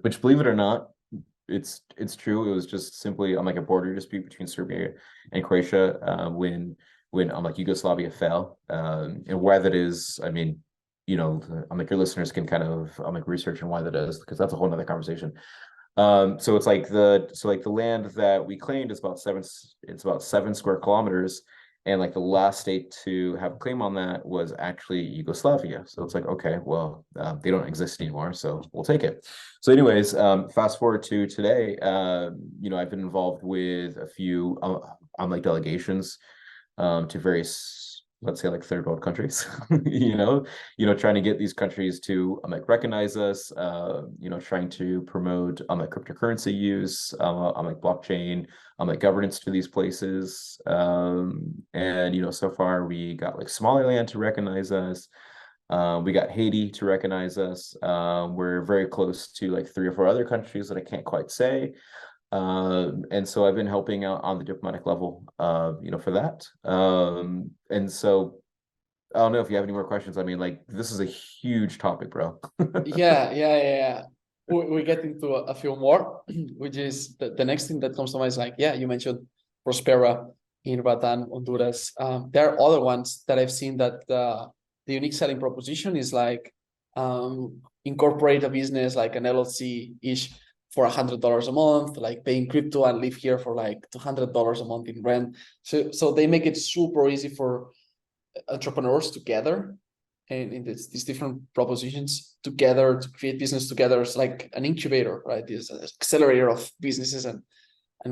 S2: which, believe it or not, it's true. It was just simply like a border dispute between Serbia and Croatia, when like Yugoslavia fell. And why that is, I mean, I'm like your listeners can kind of like research on why that is, because that's a whole nother conversation. So it's like the land that we claimed is about 7 square kilometers, and like the last state to have a claim on that was actually Yugoslavia. So it's like, okay, well, they don't exist anymore, so we'll take it. So anyways, fast forward to today. I've been involved with a few like delegations to various, let's say, like third world countries. Trying to get these countries to like recognize us, trying to promote like cryptocurrency use, on like blockchain, like governance to these places. And so far we got like Somaliland to recognize us. We got Haiti to recognize us. We're very close to like 3 or 4 other countries that I can't quite say. And so I've been helping out on the diplomatic level, for that. And so I don't know if you have any more questions. I mean, like, this is a huge topic, bro.
S1: Yeah. We get into a few more, which is the next thing that comes to mind is like, yeah, you mentioned Prospera in Bataan, Honduras. There are other ones that I've seen that the unique selling proposition is like incorporate a business like an LLC-ish for $100 a month, like paying crypto and live here for like $200 a month in rent. So they make it super easy for entrepreneurs together and in these different propositions together to create business together. It's like an incubator, right? This accelerator of businesses and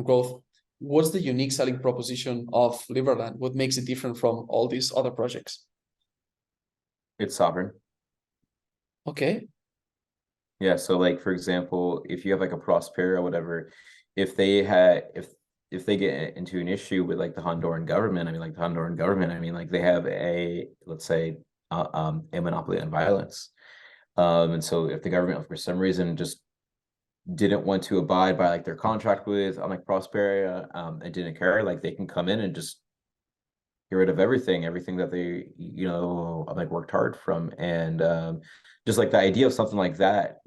S1: growth. What's the unique selling proposition of Liberland? What makes it different from all these other projects?
S2: It's sovereign.
S1: Okay.
S2: Yeah. So, like, for example, if you have like a Prospera or whatever, if they had, if they get into an issue with like the Honduran government, like they have let's say, a monopoly on violence. And so if the government for some reason just didn't want to abide by like their contract with like Prosperia, and didn't care, like they can come in and just get rid of everything that they like worked hard from. And just like the idea of something like that,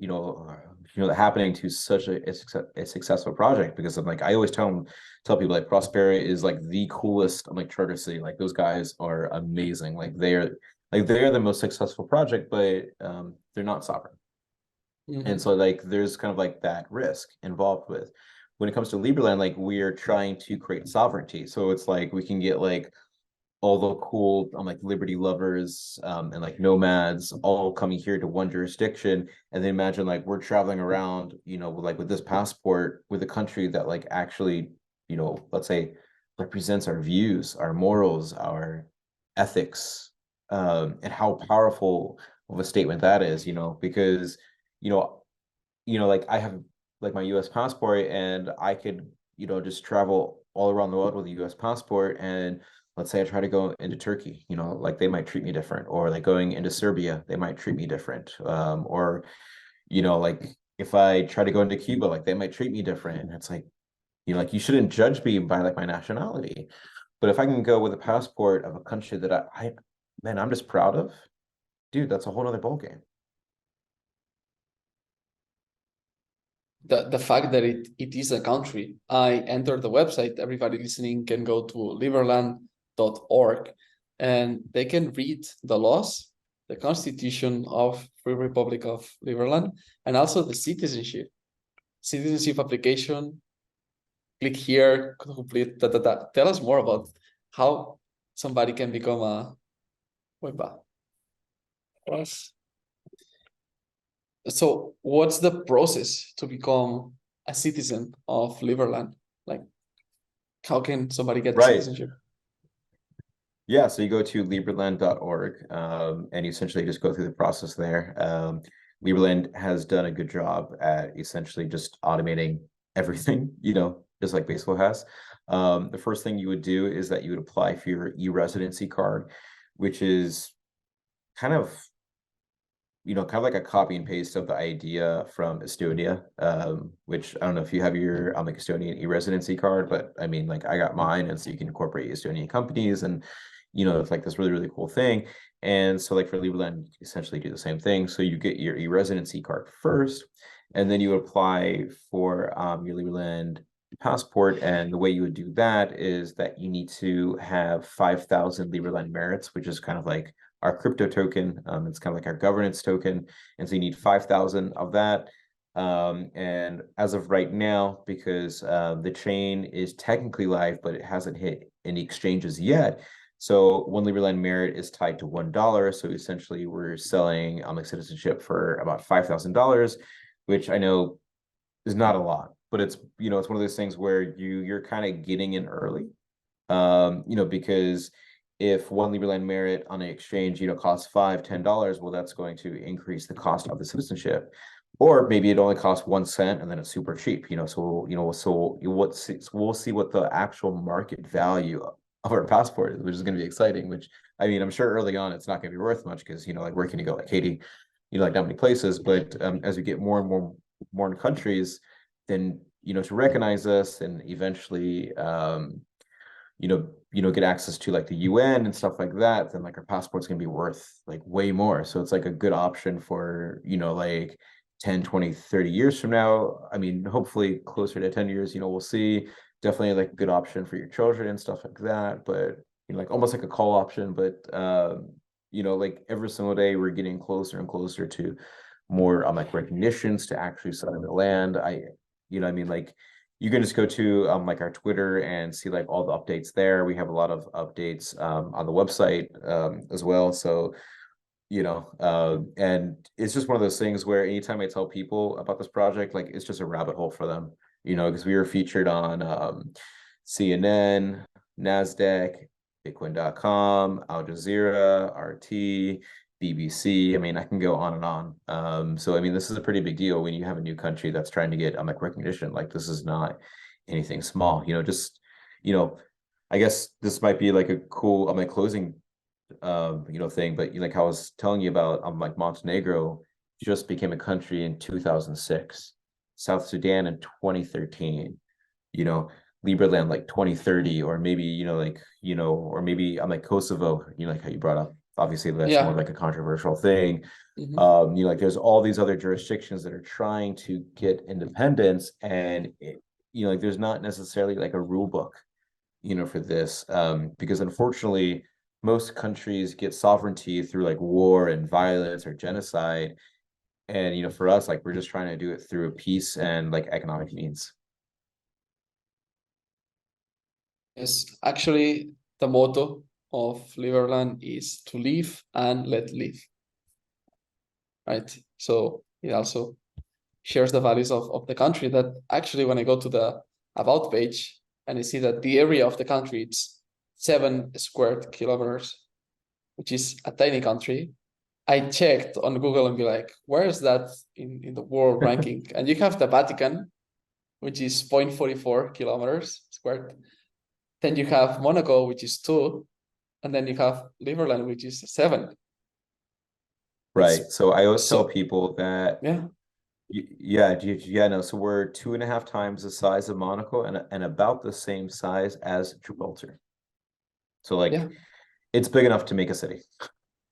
S2: happening to such a successful project, because I'm like, I always tell people like Prosperia is like the coolest like charter city. Like those guys are amazing. They're the most successful project, but they're not sovereign. And so like there's kind of like that risk involved with when it comes to Liberland, like we're trying to create sovereignty. So it's like we can get like all the cool like liberty lovers, and like nomads all coming here to one jurisdiction. And then imagine like we're traveling around, with this passport with a country that like actually, let's say represents our views, our morals, our ethics, and how powerful of a statement that is, because you know like I have like my US passport, and I could, just travel all around the world with a US passport. And let's say I try to go into Turkey, like they might treat me different, or like going into Serbia, they might treat me different. Or, like if I try to go into Cuba, like they might treat me different. And it's like, like you shouldn't judge me by like my nationality. But if I can go with a passport of a country that man, I'm just proud of, dude, that's a whole other ballgame.
S1: The fact that it is a country. I entered the website. Everybody listening can go to liberland.org and they can read the laws, the Constitution of Free Republic of Liberland, and also the citizenship application. Click here to complete. Tell us more about how somebody can become a weba. So what's the process to become a citizen of Liberland? Like, how can somebody get
S2: Right.
S1: citizenship?
S2: Yeah, so you go to liberland.org, and you essentially just go through the process there. Liberland has done a good job at essentially just automating everything, just like baseball has. The first thing you would do is that you would apply for your e-residency card, which is kind of kind of like a copy and paste of the idea from Estonia, which I don't know if you have your like Estonian e-residency card, but I mean, like I got mine, and so you can incorporate Estonian companies, and it's like this really, really cool thing. And so like for Liberland, you essentially do the same thing. So you get your e-residency card first, and then you apply for your Liberland passport. And the way you would do that is that you need to have 5,000 Liberland merits, which is kind of like our crypto token. It's kind of like our governance token. And so you need 5,000 of that. And as of right now, because the chain is technically live, but it hasn't hit any exchanges yet. So one Liberland merit is tied to $1. So essentially we're selling like Citizenship for about $5,000, which I know is not a lot, but it's it's one of those things where you're kind of getting in early. Because if one Liberland merit on an exchange, costs $5-10, well, that's going to increase the cost of the citizenship. Or maybe it only costs 1 cent and then it's super cheap, so we'll see what the actual market value of our passport is, which is going to be exciting, which I mean, I'm sure early on it's not going to be worth much because, like where can you go? Like Haiti, like not many places, but as we get more and more in countries, then, to recognize us and eventually, get access to like the UN and stuff like that, then like our passport's gonna be worth like way more. So it's like a good option for, like 10, 20, 30 years from now. I mean, hopefully closer to 10 years, we'll see. Definitely like a good option for your children and stuff like that. But like almost like a call option. But like every single day we're getting closer and closer to more like recognitions to actually settle the land. I mean, like you can just go to like our Twitter and see like all the updates there. We have a lot of updates on the website as well. So, and it's just one of those things where anytime I tell people about this project, like it's just a rabbit hole for them, because we were featured on CNN, NASDAQ, Bitcoin.com, Al Jazeera, RT, BBC. I mean, I can go on and on. So I mean, this is a pretty big deal when you have a new country that's trying to get like recognition. Like this is not anything small. Just I guess this might be like a cool like closing thing, but like I was telling you about like Montenegro just became a country in 2006, South Sudan in 2013, Liberland like 2030, or maybe or maybe I'm like Kosovo, like how you brought up, obviously that's more
S1: Yeah.
S2: like a controversial thing. Like there's all these other jurisdictions that are trying to get independence, and like there's not necessarily like a rule book for this, because unfortunately most countries get sovereignty through like war and violence or genocide, and for us, like we're just trying to do it through peace and like economic means.
S1: Yes, actually, the motto of Liberland is to live and let live, right? So it also shares the values of the country that actually when I go to the about page and I see that the area of the country, it's 7 square kilometers, which is a tiny country. I checked on Google and be like, where is that in the world ranking? And you have the Vatican, which is 0.44 kilometers squared. Then you have Monaco, which is 2, and then you have Liberland, which is 7.
S2: Right. So I always tell
S1: So
S2: people that
S1: yeah,
S2: Yeah, no. So we're 2.5 times the size of Monaco and about the same size as Gibraltar. So
S1: Yeah,
S2: like it's big enough to make a city.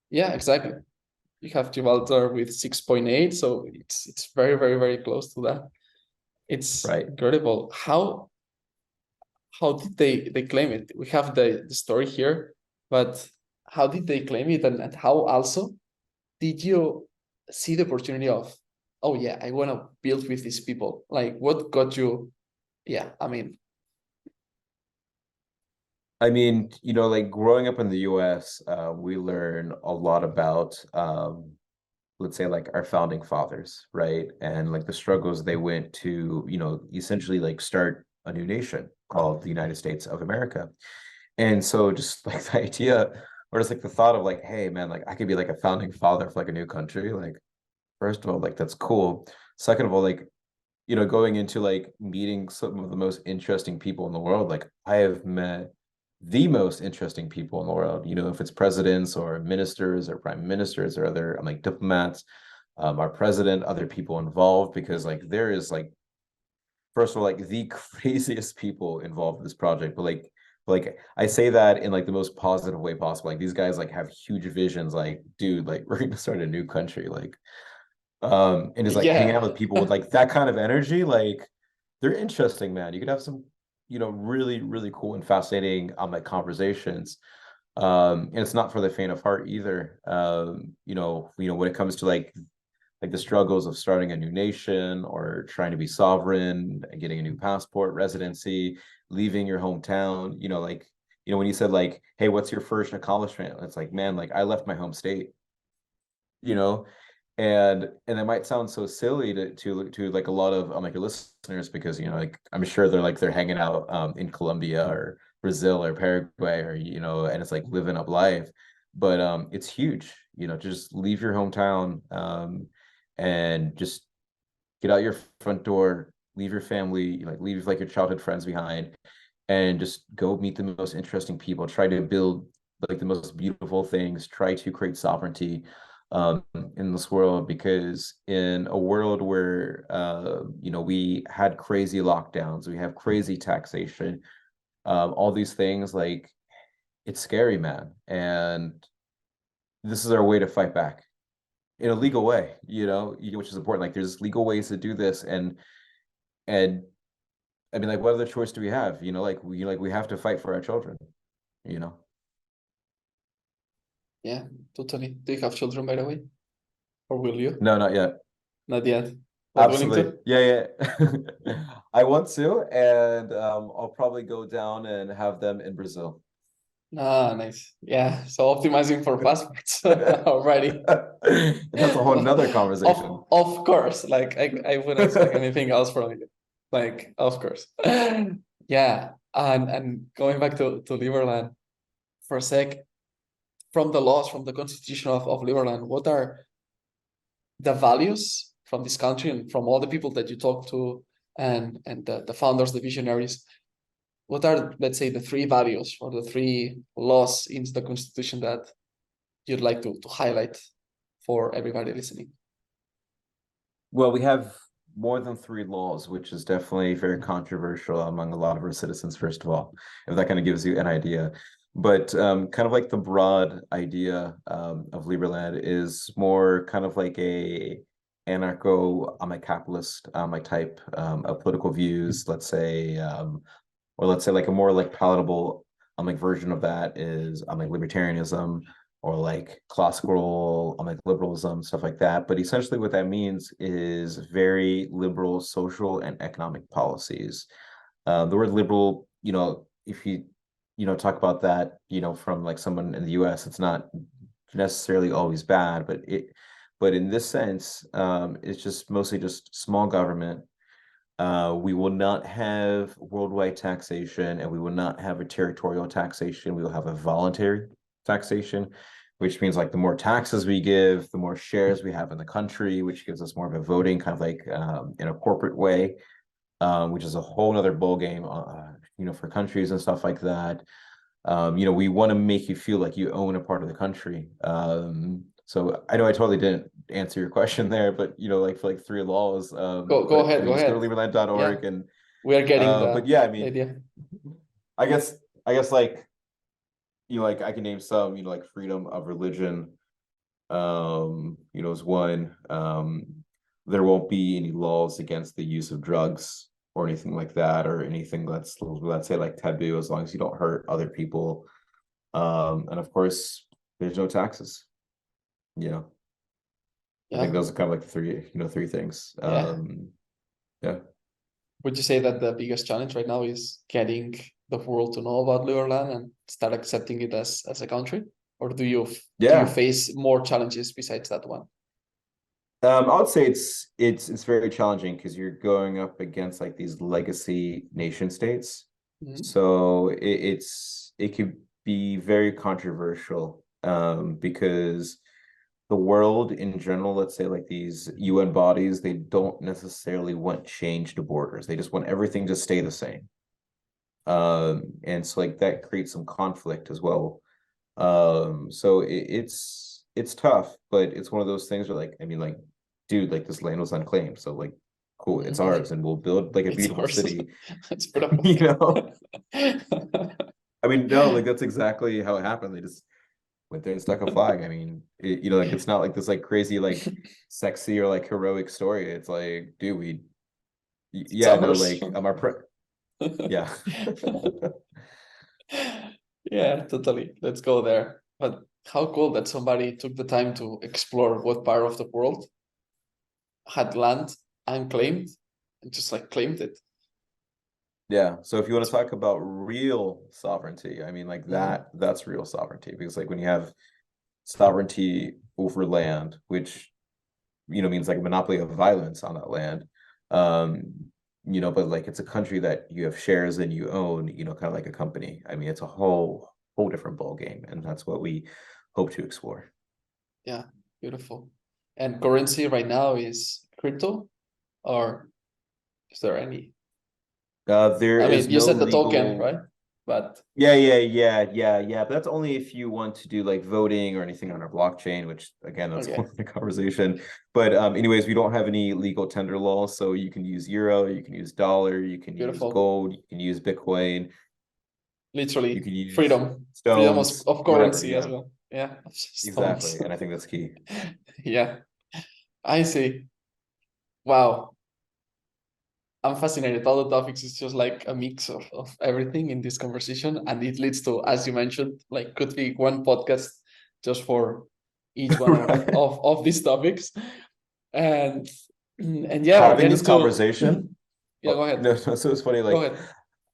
S1: yeah, exactly. You have Gibraltar with 6.8, so it's very, very, very close to that. It's
S2: Right.
S1: incredible. How did they claim it? We have the story here, but how did they claim it, and how also did you see the opportunity of, oh yeah, I want to build with these people? Like, what got you? Yeah, I mean,
S2: I mean, like growing up in the US, we learn a lot about let's say like our founding fathers, right? And like the struggles they went to, essentially like start a new nation called the United States of America. And so just like the idea or just like the thought of like, hey man, like I could be like a founding father for like a new country. Like, first of all, like that's cool. Second of all, like, going into like meeting some of the most interesting people in the world, like I have met the most interesting people in the world, if it's presidents or ministers or prime ministers or other like diplomats, our president, other people involved, because like there is like, first of all, like the craziest people involved in this project, but like I say that in like the most positive way possible. Like these guys like have huge visions, like, dude, like we're gonna start a new country, like and it's like hanging
S1: yeah,
S2: out with people with like that kind of energy, like they're interesting, man. You could have some, really, really cool and fascinating like conversations. And it's not for the faint of heart either. When it comes to like the struggles of starting a new nation or trying to be sovereign, getting a new passport, residency, leaving your hometown, like, when you said like, hey, what's your first accomplishment? It's like, man, like I left my home state, you know, and it might sound so silly to like a lot of like your listeners, because like I'm sure they're hanging out in Colombia or Brazil or Paraguay, or and it's like living up life, but it's huge, to just leave your hometown, and just get out your front door, leave your family, like leave like your childhood friends behind, and just go meet the most interesting people, try to build like the most beautiful things, try to create sovereignty in this world, because in a world where we had crazy lockdowns, we have crazy taxation, all these things, like it's scary, man. And this is our way to fight back in a legal way, which is important. Like there's legal ways to do this, and I mean, like, what other choice do we have? We have to fight for our children, you know.
S1: yeah, totally. Do you have children, by the way, or will you?
S2: No, not yet.
S1: Not yet, but willing
S2: Absolutely.
S1: to?
S2: Yeah, yeah. I want to, and I'll probably go down and have them in Brazil.
S1: Ah, nice. Yeah, so optimizing for passports already.
S2: That's a whole nother conversation.
S1: Of course, like I wouldn't expect anything else from you. Like, of course. Yeah, and going back to Liberland for a sec, from the laws, from the constitution of Liberland, what are the values from this country and from all the people that you talk to, and the founders, the visionaries? What are, let's say, the three values or the three laws in the constitution that you'd like to highlight for everybody listening?
S2: Well, we have more than three laws, which is definitely very controversial among a lot of our citizens, first of all, if that kind of gives you an idea. But kind of like the broad idea of Liberland is more kind of like a anarcho, like capitalist like type of political views, let's say, or let's say like a more like palatable like version of that is like libertarianism, or like classical like liberalism, stuff like that. But essentially what that means is very liberal social and economic policies. The word liberal, if you talk about that, from like someone in the US, it's not necessarily always bad, but in this sense, it's just mostly just small government. We will not have worldwide taxation, and we will not have a territorial taxation. We will have a voluntary taxation, which means like the more taxes we give, the more shares we have in the country, which gives us more of a voting kind of like in a corporate way, which is a whole nother ball game, for countries and stuff like that. We want to make you feel like you own a part of the country. So I know I totally didn't answer your question there, but like for like three laws,
S1: Go
S2: but I
S1: ahead,
S2: mean
S1: go
S2: just go to
S1: ahead. Yeah,
S2: liberland.org and
S1: we are getting
S2: but yeah, I
S1: the
S2: mean
S1: idea.
S2: I guess like like I can name some, like freedom of religion, is one. There won't be any laws against the use of drugs or anything like that, or anything that's, let's say, like taboo, as long as you don't hurt other people. And of course, there's no taxes. You know, I think
S1: Yeah,
S2: those are kind of like the three things.
S1: yeah.
S2: Yeah.
S1: Would you say that the biggest challenge right now is getting the world to know about Liberland and start accepting it as a country? Or do you
S2: Yeah.
S1: face more challenges besides that one?
S2: I would say it's very challenging because you're going up against like these legacy nation states.
S1: Mhm.
S2: So it could be very controversial, because the world in general, let's say like these UN bodies, they don't necessarily want change to borders. They just want everything to stay the same. And so like that creates some conflict as well. So it's tough, but it's one of those things where, like, I mean, like, dude, like this land was unclaimed, so like, cool, it's ours, and we'll build like a
S1: It's
S2: beautiful
S1: ours.
S2: city.
S1: It's beautiful.
S2: You know, I mean, no, like that's exactly how it happened. They just went there and stuck a flag. I mean, like it's not like this like crazy like sexy or like heroic story. It's like, dude,
S1: It's
S2: yeah, no,
S1: ours.
S2: like yeah.
S1: Yeah, totally. Let's go there. But how cool that somebody took the time to explore what part of the world had land unclaimed and just like claimed it.
S2: Yeah. So if you want to talk about real sovereignty, I mean, like
S1: Mhm.
S2: that's real sovereignty, because like when you have sovereignty over land, which means like a monopoly of violence on that land. Um, but like it's a country that you have shares and you own, kind of like a company. I mean, it's a whole different ball game, and that's what we hope to explore.
S1: Yeah, beautiful. And currency right now is crypto, or is there any?
S2: There
S1: I
S2: is
S1: mean, you
S2: no
S1: said the token,
S2: legal.
S1: right? But
S2: Yeah. But that's only if you want to do like voting or anything on our blockchain, which again, that's a whole
S1: okay,
S2: other conversation. But anyways, we don't have any legal tender law, so you can use euro, you can use dollar, you can use
S1: beautiful.
S2: gold, you can use Bitcoin, you
S1: Literally
S2: can use
S1: freedom, freedom
S2: stones,
S1: of
S2: whatever.
S1: currency as
S2: Yeah,
S1: well. Yeah, of stones.
S2: exactly. And I think that's key.
S1: Yeah, I see. Wow, I'm fascinated. All the topics is just like a mix of everything in this conversation, and it leads to, as you mentioned, like could be one podcast just for each one
S2: Right.
S1: of these topics. And yeah, we're
S2: Having this
S1: getting to
S2: conversation.
S1: yeah,
S2: Oh,
S1: go ahead.
S2: no, no, so it's funny,
S1: Go
S2: like
S1: ahead.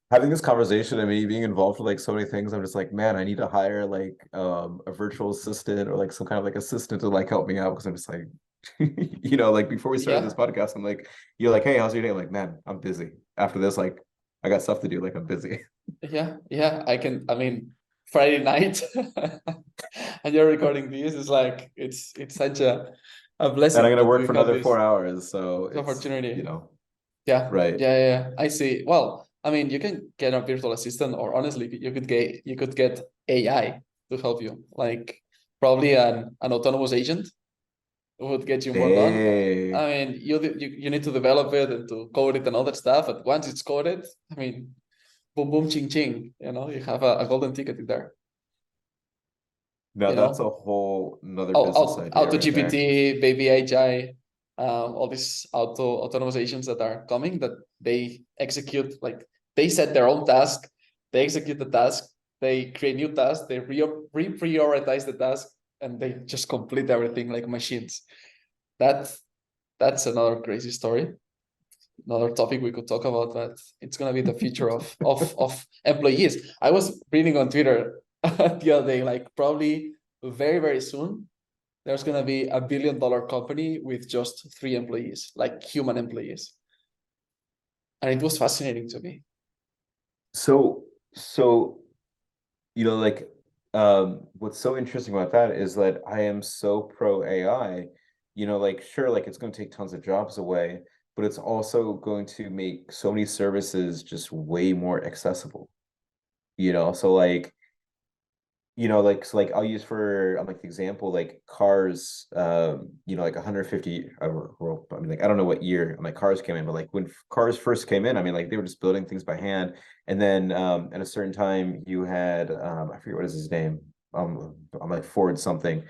S2: having this conversation and me being involved with like so many things. I'm just like, man, I need to hire like a virtual assistant or like some kind of like assistant to like help me out, because I'm just like, like before we started this
S1: Yeah.
S2: podcast, I'm like, you're like, hey, how's your day? I'm like, man, I'm busy. After this, like, I got stuff to do. Like, I'm busy.
S1: Yeah. Yeah. I mean, Friday night and you're recording this is like it's such a
S2: And I'm
S1: blessing
S2: gonna
S1: that
S2: work
S1: we
S2: for
S1: have
S2: another
S1: this,
S2: 4 hours. So
S1: this
S2: it's,
S1: opportunity. Yeah.
S2: right.
S1: Yeah. I see. Well, I mean, you can get a virtual assistant, or honestly, you could get AI to help you, like probably an autonomous agent would get you more done.
S2: Hey.
S1: I mean, you need to develop it and to code it and all that stuff. But once it's coded, I mean, boom, boom, ching, ching. You have a golden ticket in there.
S2: Now
S1: You
S2: that's
S1: know,
S2: a whole another business idea
S1: Auto
S2: right there.
S1: GPT, Baby AI, all these autonomous agents that are coming that they execute, like they set their own task, they execute the task, they create new tasks, they re-prioritize the task, and they just complete everything like machines. That that's another crazy story, another topic we could talk about, but it's gonna be the future of employees. I was reading on Twitter the other day, like probably very, very soon, there's gonna be $1 billion company with just 3 employees, like human employees. And it was fascinating to me.
S2: So like what's so interesting about that is that I am so pro AI. Like, sure, like it's going to take tons of jobs away, but it's also going to make so many services just way more accessible. So like you know, like so like I'll use for like the example like cars, you know, like 150 well, I mean like I don't know what year like cars came in, but like when cars first came in, I mean like they were just building things by hand. And then at a certain time you had I forget what is his name. I'm like Ford something.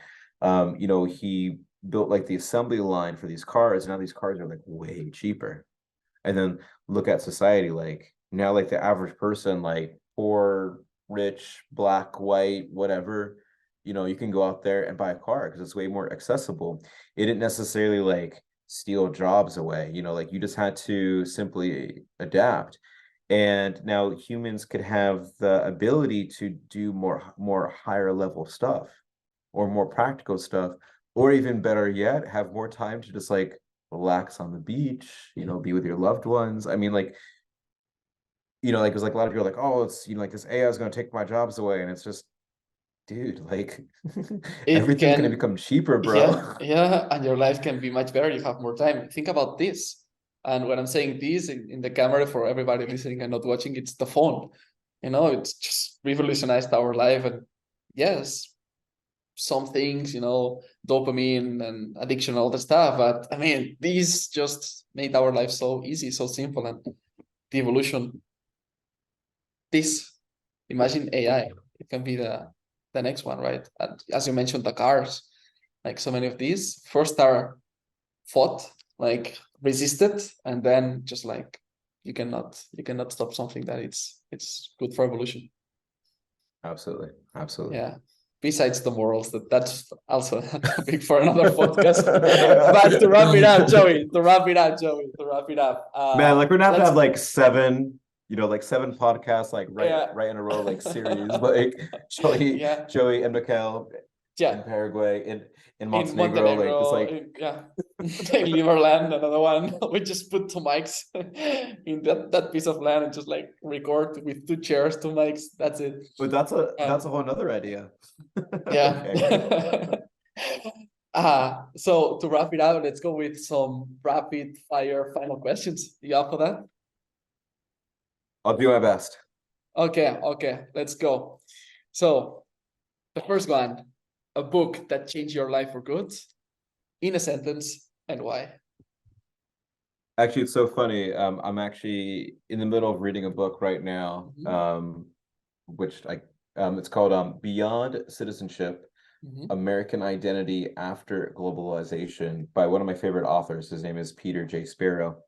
S2: You know, he built like the assembly line for these cars, and now these cars are like way cheaper. And then look at society, like now like the average person, like poor, rich, black, white, whatever, you know, you can go out there and buy a car because it's way more accessible. It didn't necessarily like steal jobs away, you know, like you just had to simply adapt. And now humans could have the ability to do more higher level stuff or more practical stuff, or even better yet, have more time to just like relax on the beach, you know, be with your loved ones. I mean, like, you know, like, because like a lot of people are like, oh, it's, you know, like this AI is going to take my jobs away. And it's just, dude, like,
S1: It
S2: everything's going to
S1: can,
S2: become cheaper,
S1: yeah,
S2: bro.
S1: yeah, and your life can be much better. You have more time. Think about this. And when I'm saying this in the camera for everybody listening and not watching, it's the phone. It's just revolutionized our life. And yes, some things, dopamine and addiction, all the stuff. But I mean, these just made our life so easy, so simple. And the evolution, this, imagine AI, it can be the next one, right? And as you mentioned, the cars, like so many of these, first are fought, like resisted, and then just like you cannot stop something that it's good for evolution.
S2: Absolutely. Absolutely.
S1: Yeah. Besides the morals, that's also a topic for another podcast. But to wrap it up, Joey,
S2: Man, like we're gonna have to
S1: let's
S2: have like seven, you know, like seven podcasts, like
S1: yeah.
S2: right in a row, like series, like
S1: Yeah,
S2: Joey and Mikhail in
S1: yeah.
S2: Paraguay, in
S1: In
S2: Montenegro, like just
S1: Montenegro,
S2: like
S1: yeah, Liberland, another one. We just put two mics in that piece of land and just like record with two chairs, two mics. That's it.
S2: but
S1: Uh,
S2: that's a whole nother idea.
S1: yeah.
S2: Okay.
S1: So to wrap it up, let's go with some rapid fire final questions. You up for that?
S2: I'll do my best.
S1: Okay, let's go. So the first one, a book that changed your life for good, in a sentence, and why?
S2: Actually, it's so funny. I'm actually in the middle of reading a book right now,
S1: Mhm,
S2: which it's called Beyond Citizenship,
S1: mhm,
S2: American Identity After Globalization by one of my favorite authors. His name is Peter J. Sparrow.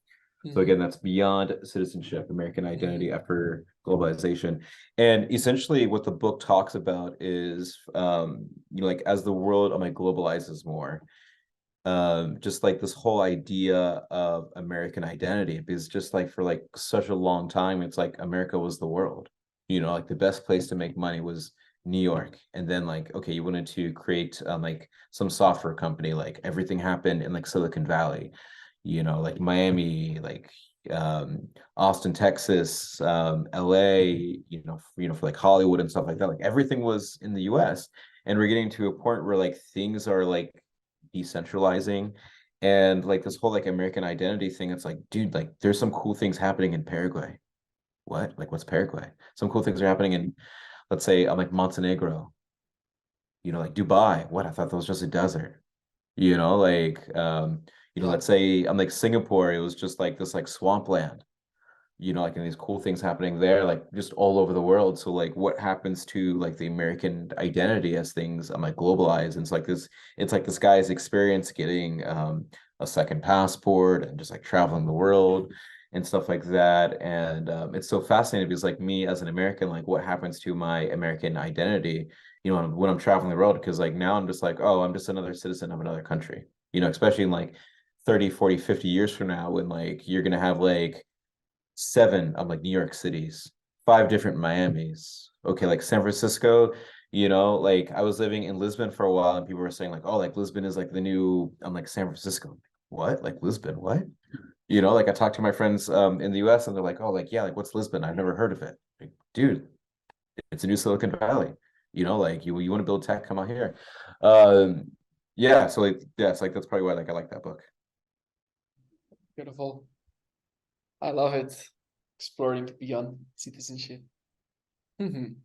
S2: So again,
S1: mhm,
S2: that's Beyond Citizenship, American Identity
S1: mhm,
S2: After Globalization. And essentially what the book talks about is, you know, like as the world like globalizes more, just like this whole idea of American identity, because just like for like such a long time, it's like America was the world. You know, like the best place to make money was New York. And then like, okay, you wanted to create like some software company, like everything happened in like Silicon Valley, you know, like Miami, like Austin, Texas, LA, for like Hollywood and stuff like that. Like everything was in the US. And we're getting to a point where like things are like decentralizing, and like this whole like American identity thing. It's like, dude, like there's some cool things happening in Paraguay. What? Like what's Paraguay? Some cool things are happening in, let's say, I'm like Montenegro, you know, like Dubai. What? I thought that was just a desert. You know, like
S1: yeah.
S2: let's say I'm like Singapore, it was just like this like swampland, you know, like and these cool things happening there, like just all over the world. So like what happens to like the American identity as things like globalize? And it's like this guy's experience getting a second passport and just like traveling the world and stuff like that. And it's so fascinating because like me as an American, like what happens to my American identity, you know, when I'm traveling the world, because like now I'm just like, oh, I'm just another citizen of another country, you know, especially in like 30, 40, 50 years from now when like you're gonna have like seven of like New York cities, five different Miamis. Okay, like San Francisco, you know, like I was living in Lisbon for a while and people were saying like, oh, like Lisbon is like the new, I'm like San Francisco. What? Like Lisbon? What? You know, like I talked to my friends in the US and they're like, oh, like, yeah, like what's Lisbon? I've never heard of it. Like, dude, it's a new Silicon Valley. You know, like you want to build tech, come out here. Um, yeah, so like yeah, it's like that's probably why like I like that book.
S1: Beautiful. I love it. Exploring beyond citizenship. Mhm.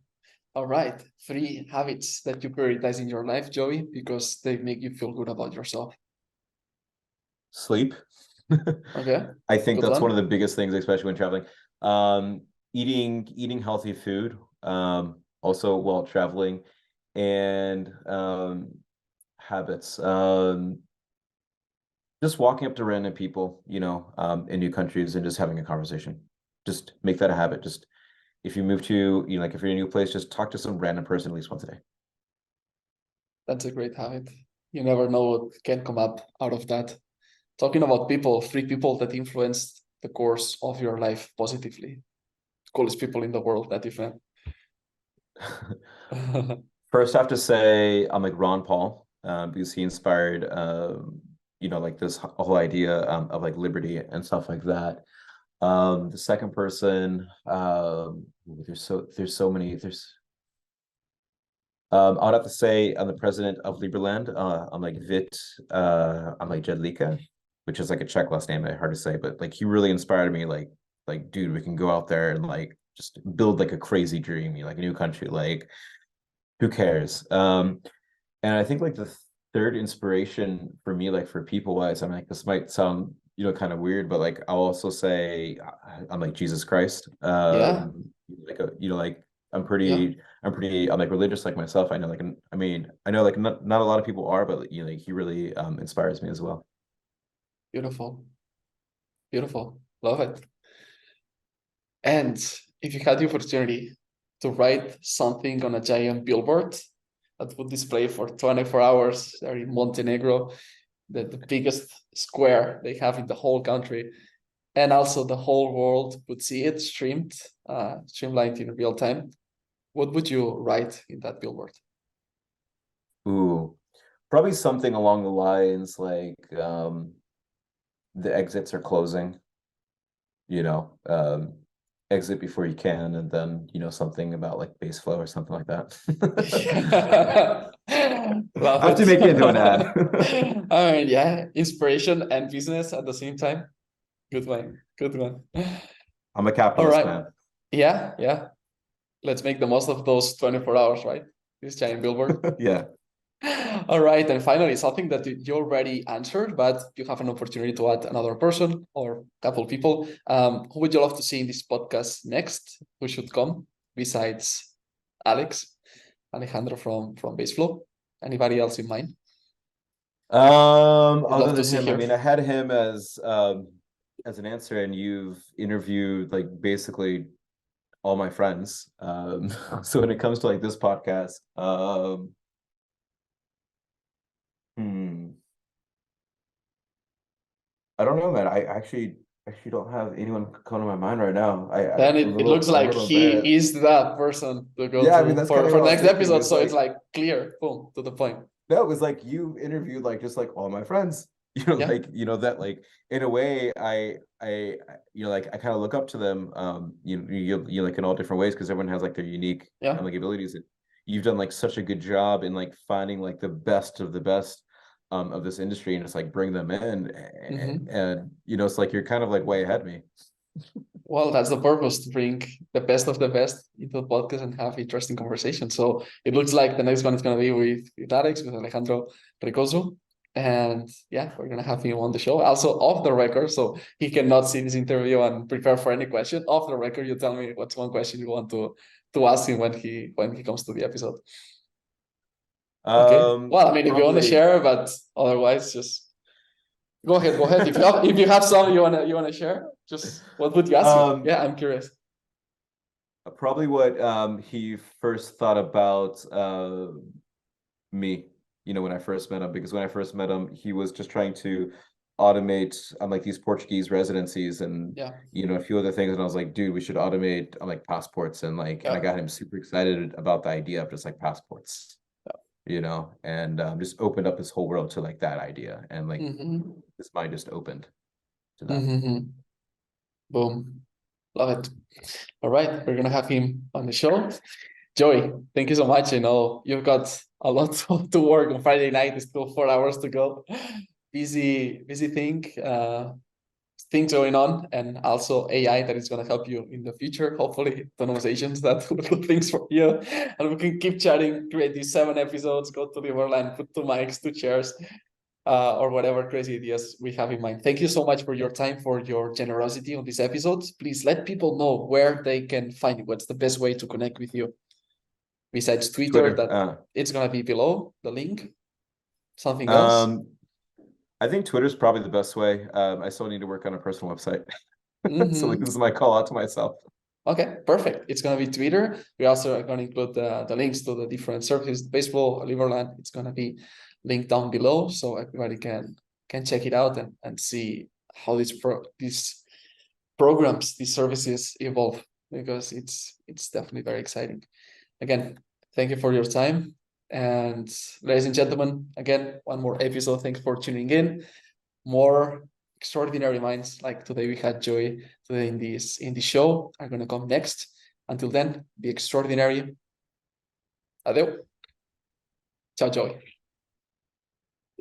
S1: All right. 3 habits that you prioritize in your life, Joey, because they make you feel good about yourself.
S2: Sleep.
S1: Okay.
S2: I think
S1: Good
S2: that's one of
S1: one.
S2: the biggest things, especially when traveling. Um, eating healthy food, also while traveling, and habits. Just walking up to random people, in new countries and just having a conversation. Just make that a habit. Just if you move to, like if you're in a new place, just talk to some random person at least once a day.
S1: That's a great habit. You never know what can come up out of that. Talking about people, 3 people that influenced the course of your life positively. Coolest people in the world that you've met.
S2: First, I have to say I'm like Ron Paul, because he inspired, like this whole idea of like liberty and stuff like that. The second person, there's so many. I'd have to say I'm the president of Liberland. I'm like I'm like Jedlika, which is like a Czech last name, hard to say, but like he really inspired me. Like dude, we can go out there and like just build like a crazy dream, like a new country. Like who cares? And I think like the third inspiration for me, like for people wise, I'm like this might sound kind of weird, but like I'll also say I'm like Jesus Christ.
S1: Yeah,
S2: Like like I'm
S1: yeah,
S2: pretty I'm like religious like myself. I know like I mean I know like not a lot of people are, but like he really inspires me as well.
S1: beautiful, beautiful. Love it. And if you had the opportunity to write something on a giant billboard that would display for 24 hours there in Montenegro, the biggest square they have in the whole country, and also the whole world would see it streamlined in real time, what would you write in that billboard?
S2: Ooh, probably something along the lines like the exits are closing, you know, um, exit before you can, and then, something about like base flow or something like that.
S1: Love
S2: I have to
S1: it.
S2: make it into an ad.
S1: I mean, yeah, inspiration and business at the same time. Good one. Good one.
S2: I'm a
S1: All
S2: capitalist,
S1: right.
S2: man.
S1: Yeah, yeah. Let's make the most of those 24 hours, right? This giant billboard.
S2: Yeah.
S1: All right. And finally, something that you already answered, but you have an opportunity to add another person or a couple people. Who would you love to see in this podcast next? Who should come besides Alex, Alejandro from Baseflow? Anybody else in mind? You'd
S2: Other
S1: love to
S2: than
S1: see
S2: him, I
S1: here.
S2: mean, I had him as an answer, and you've interviewed like basically all my friends. So when it comes to like this podcast, hmm, I don't know, man. I actually don't have anyone come to my mind right now.
S1: Then
S2: I'm
S1: it looks
S2: a
S1: like
S2: little embarrassed.
S1: he is the person to go
S2: Yeah, I mean
S1: to
S2: that's kind of
S1: for
S2: what I was
S1: next
S2: thinking.
S1: episode.
S2: Is
S1: So it's
S2: like
S1: like clear, boom, to the point.
S2: no, it was like you interviewed like just like all my friends.
S1: Yeah,
S2: That like in a way like I kind of look up to them. You like in all different ways because everyone has like their unique
S1: yeah.
S2: like abilities. And you've done like such a good job in like finding like the best of the best of this industry and just like bring them in and it's like you're kind of like way ahead of me.
S1: Well, that's the purpose to bring the best of the best into the podcast and have interesting conversations. So it looks like the next one is going to be with Alex, with Alejandro Recoso. And yeah, we're going to have him on the show. Also off the record, so he cannot see this interview and prepare for any question. Off the record, you tell me what's one question you want to ask him when he comes to the episode. Okay. Well, I mean, if you want to
S2: Probably
S1: share, but otherwise, just go ahead. Go ahead. If you have some you wanna share, just what would you ask him?
S2: um
S1: Yeah, I'm curious.
S2: probably what he first thought about me, when I first met him, because when I first met him, he was just trying to automate on like these Portuguese residencies and
S1: Yeah.
S2: a few other things. And I was like, dude, we should automate on like passports and and I
S1: Yeah.
S2: got him super excited about the idea of just like passports, and just opened up his whole world to like that idea. And like
S1: Mm-hmm.
S2: his mind just opened to that.
S1: Mm-hmm. Boom. Love it. All right, we're gonna have him on the show. Joey, thank you so much. I know you've got a lot to work on Friday night. It's still 4 hours to go. Busy thing. things going on, and also AI that is going to help you in the future. Hopefully, autonomizations that will do things for you, and we can keep chatting, create these 7 episodes, go to Liberland, put 2 mics, 2 chairs, or whatever crazy ideas we have in mind. Thank you so much for your time, for your generosity on these episodes. Please let people know where they can find you. What's the best way to connect with you? Besides Twitter, that it's going to be below the link. Something else?
S2: I think Twitter's probably the best way. I still need to work on a personal website. So like,
S1: Mhm.
S2: this is my call out to myself.
S1: Okay, perfect. It's going to be Twitter. We also are going to include the links to the different services, baseball, Liberland. It's going to be linked down below, so everybody can check it out and see how these programs, these services evolve, because it's definitely very exciting. Again, thank you for your time. And ladies and gentlemen, again, one more episode. Thanks for tuning in. More extraordinary minds like today we had Joey today in this show are going to come next. Until then, be extraordinary. Adeu. Ciao, Joey.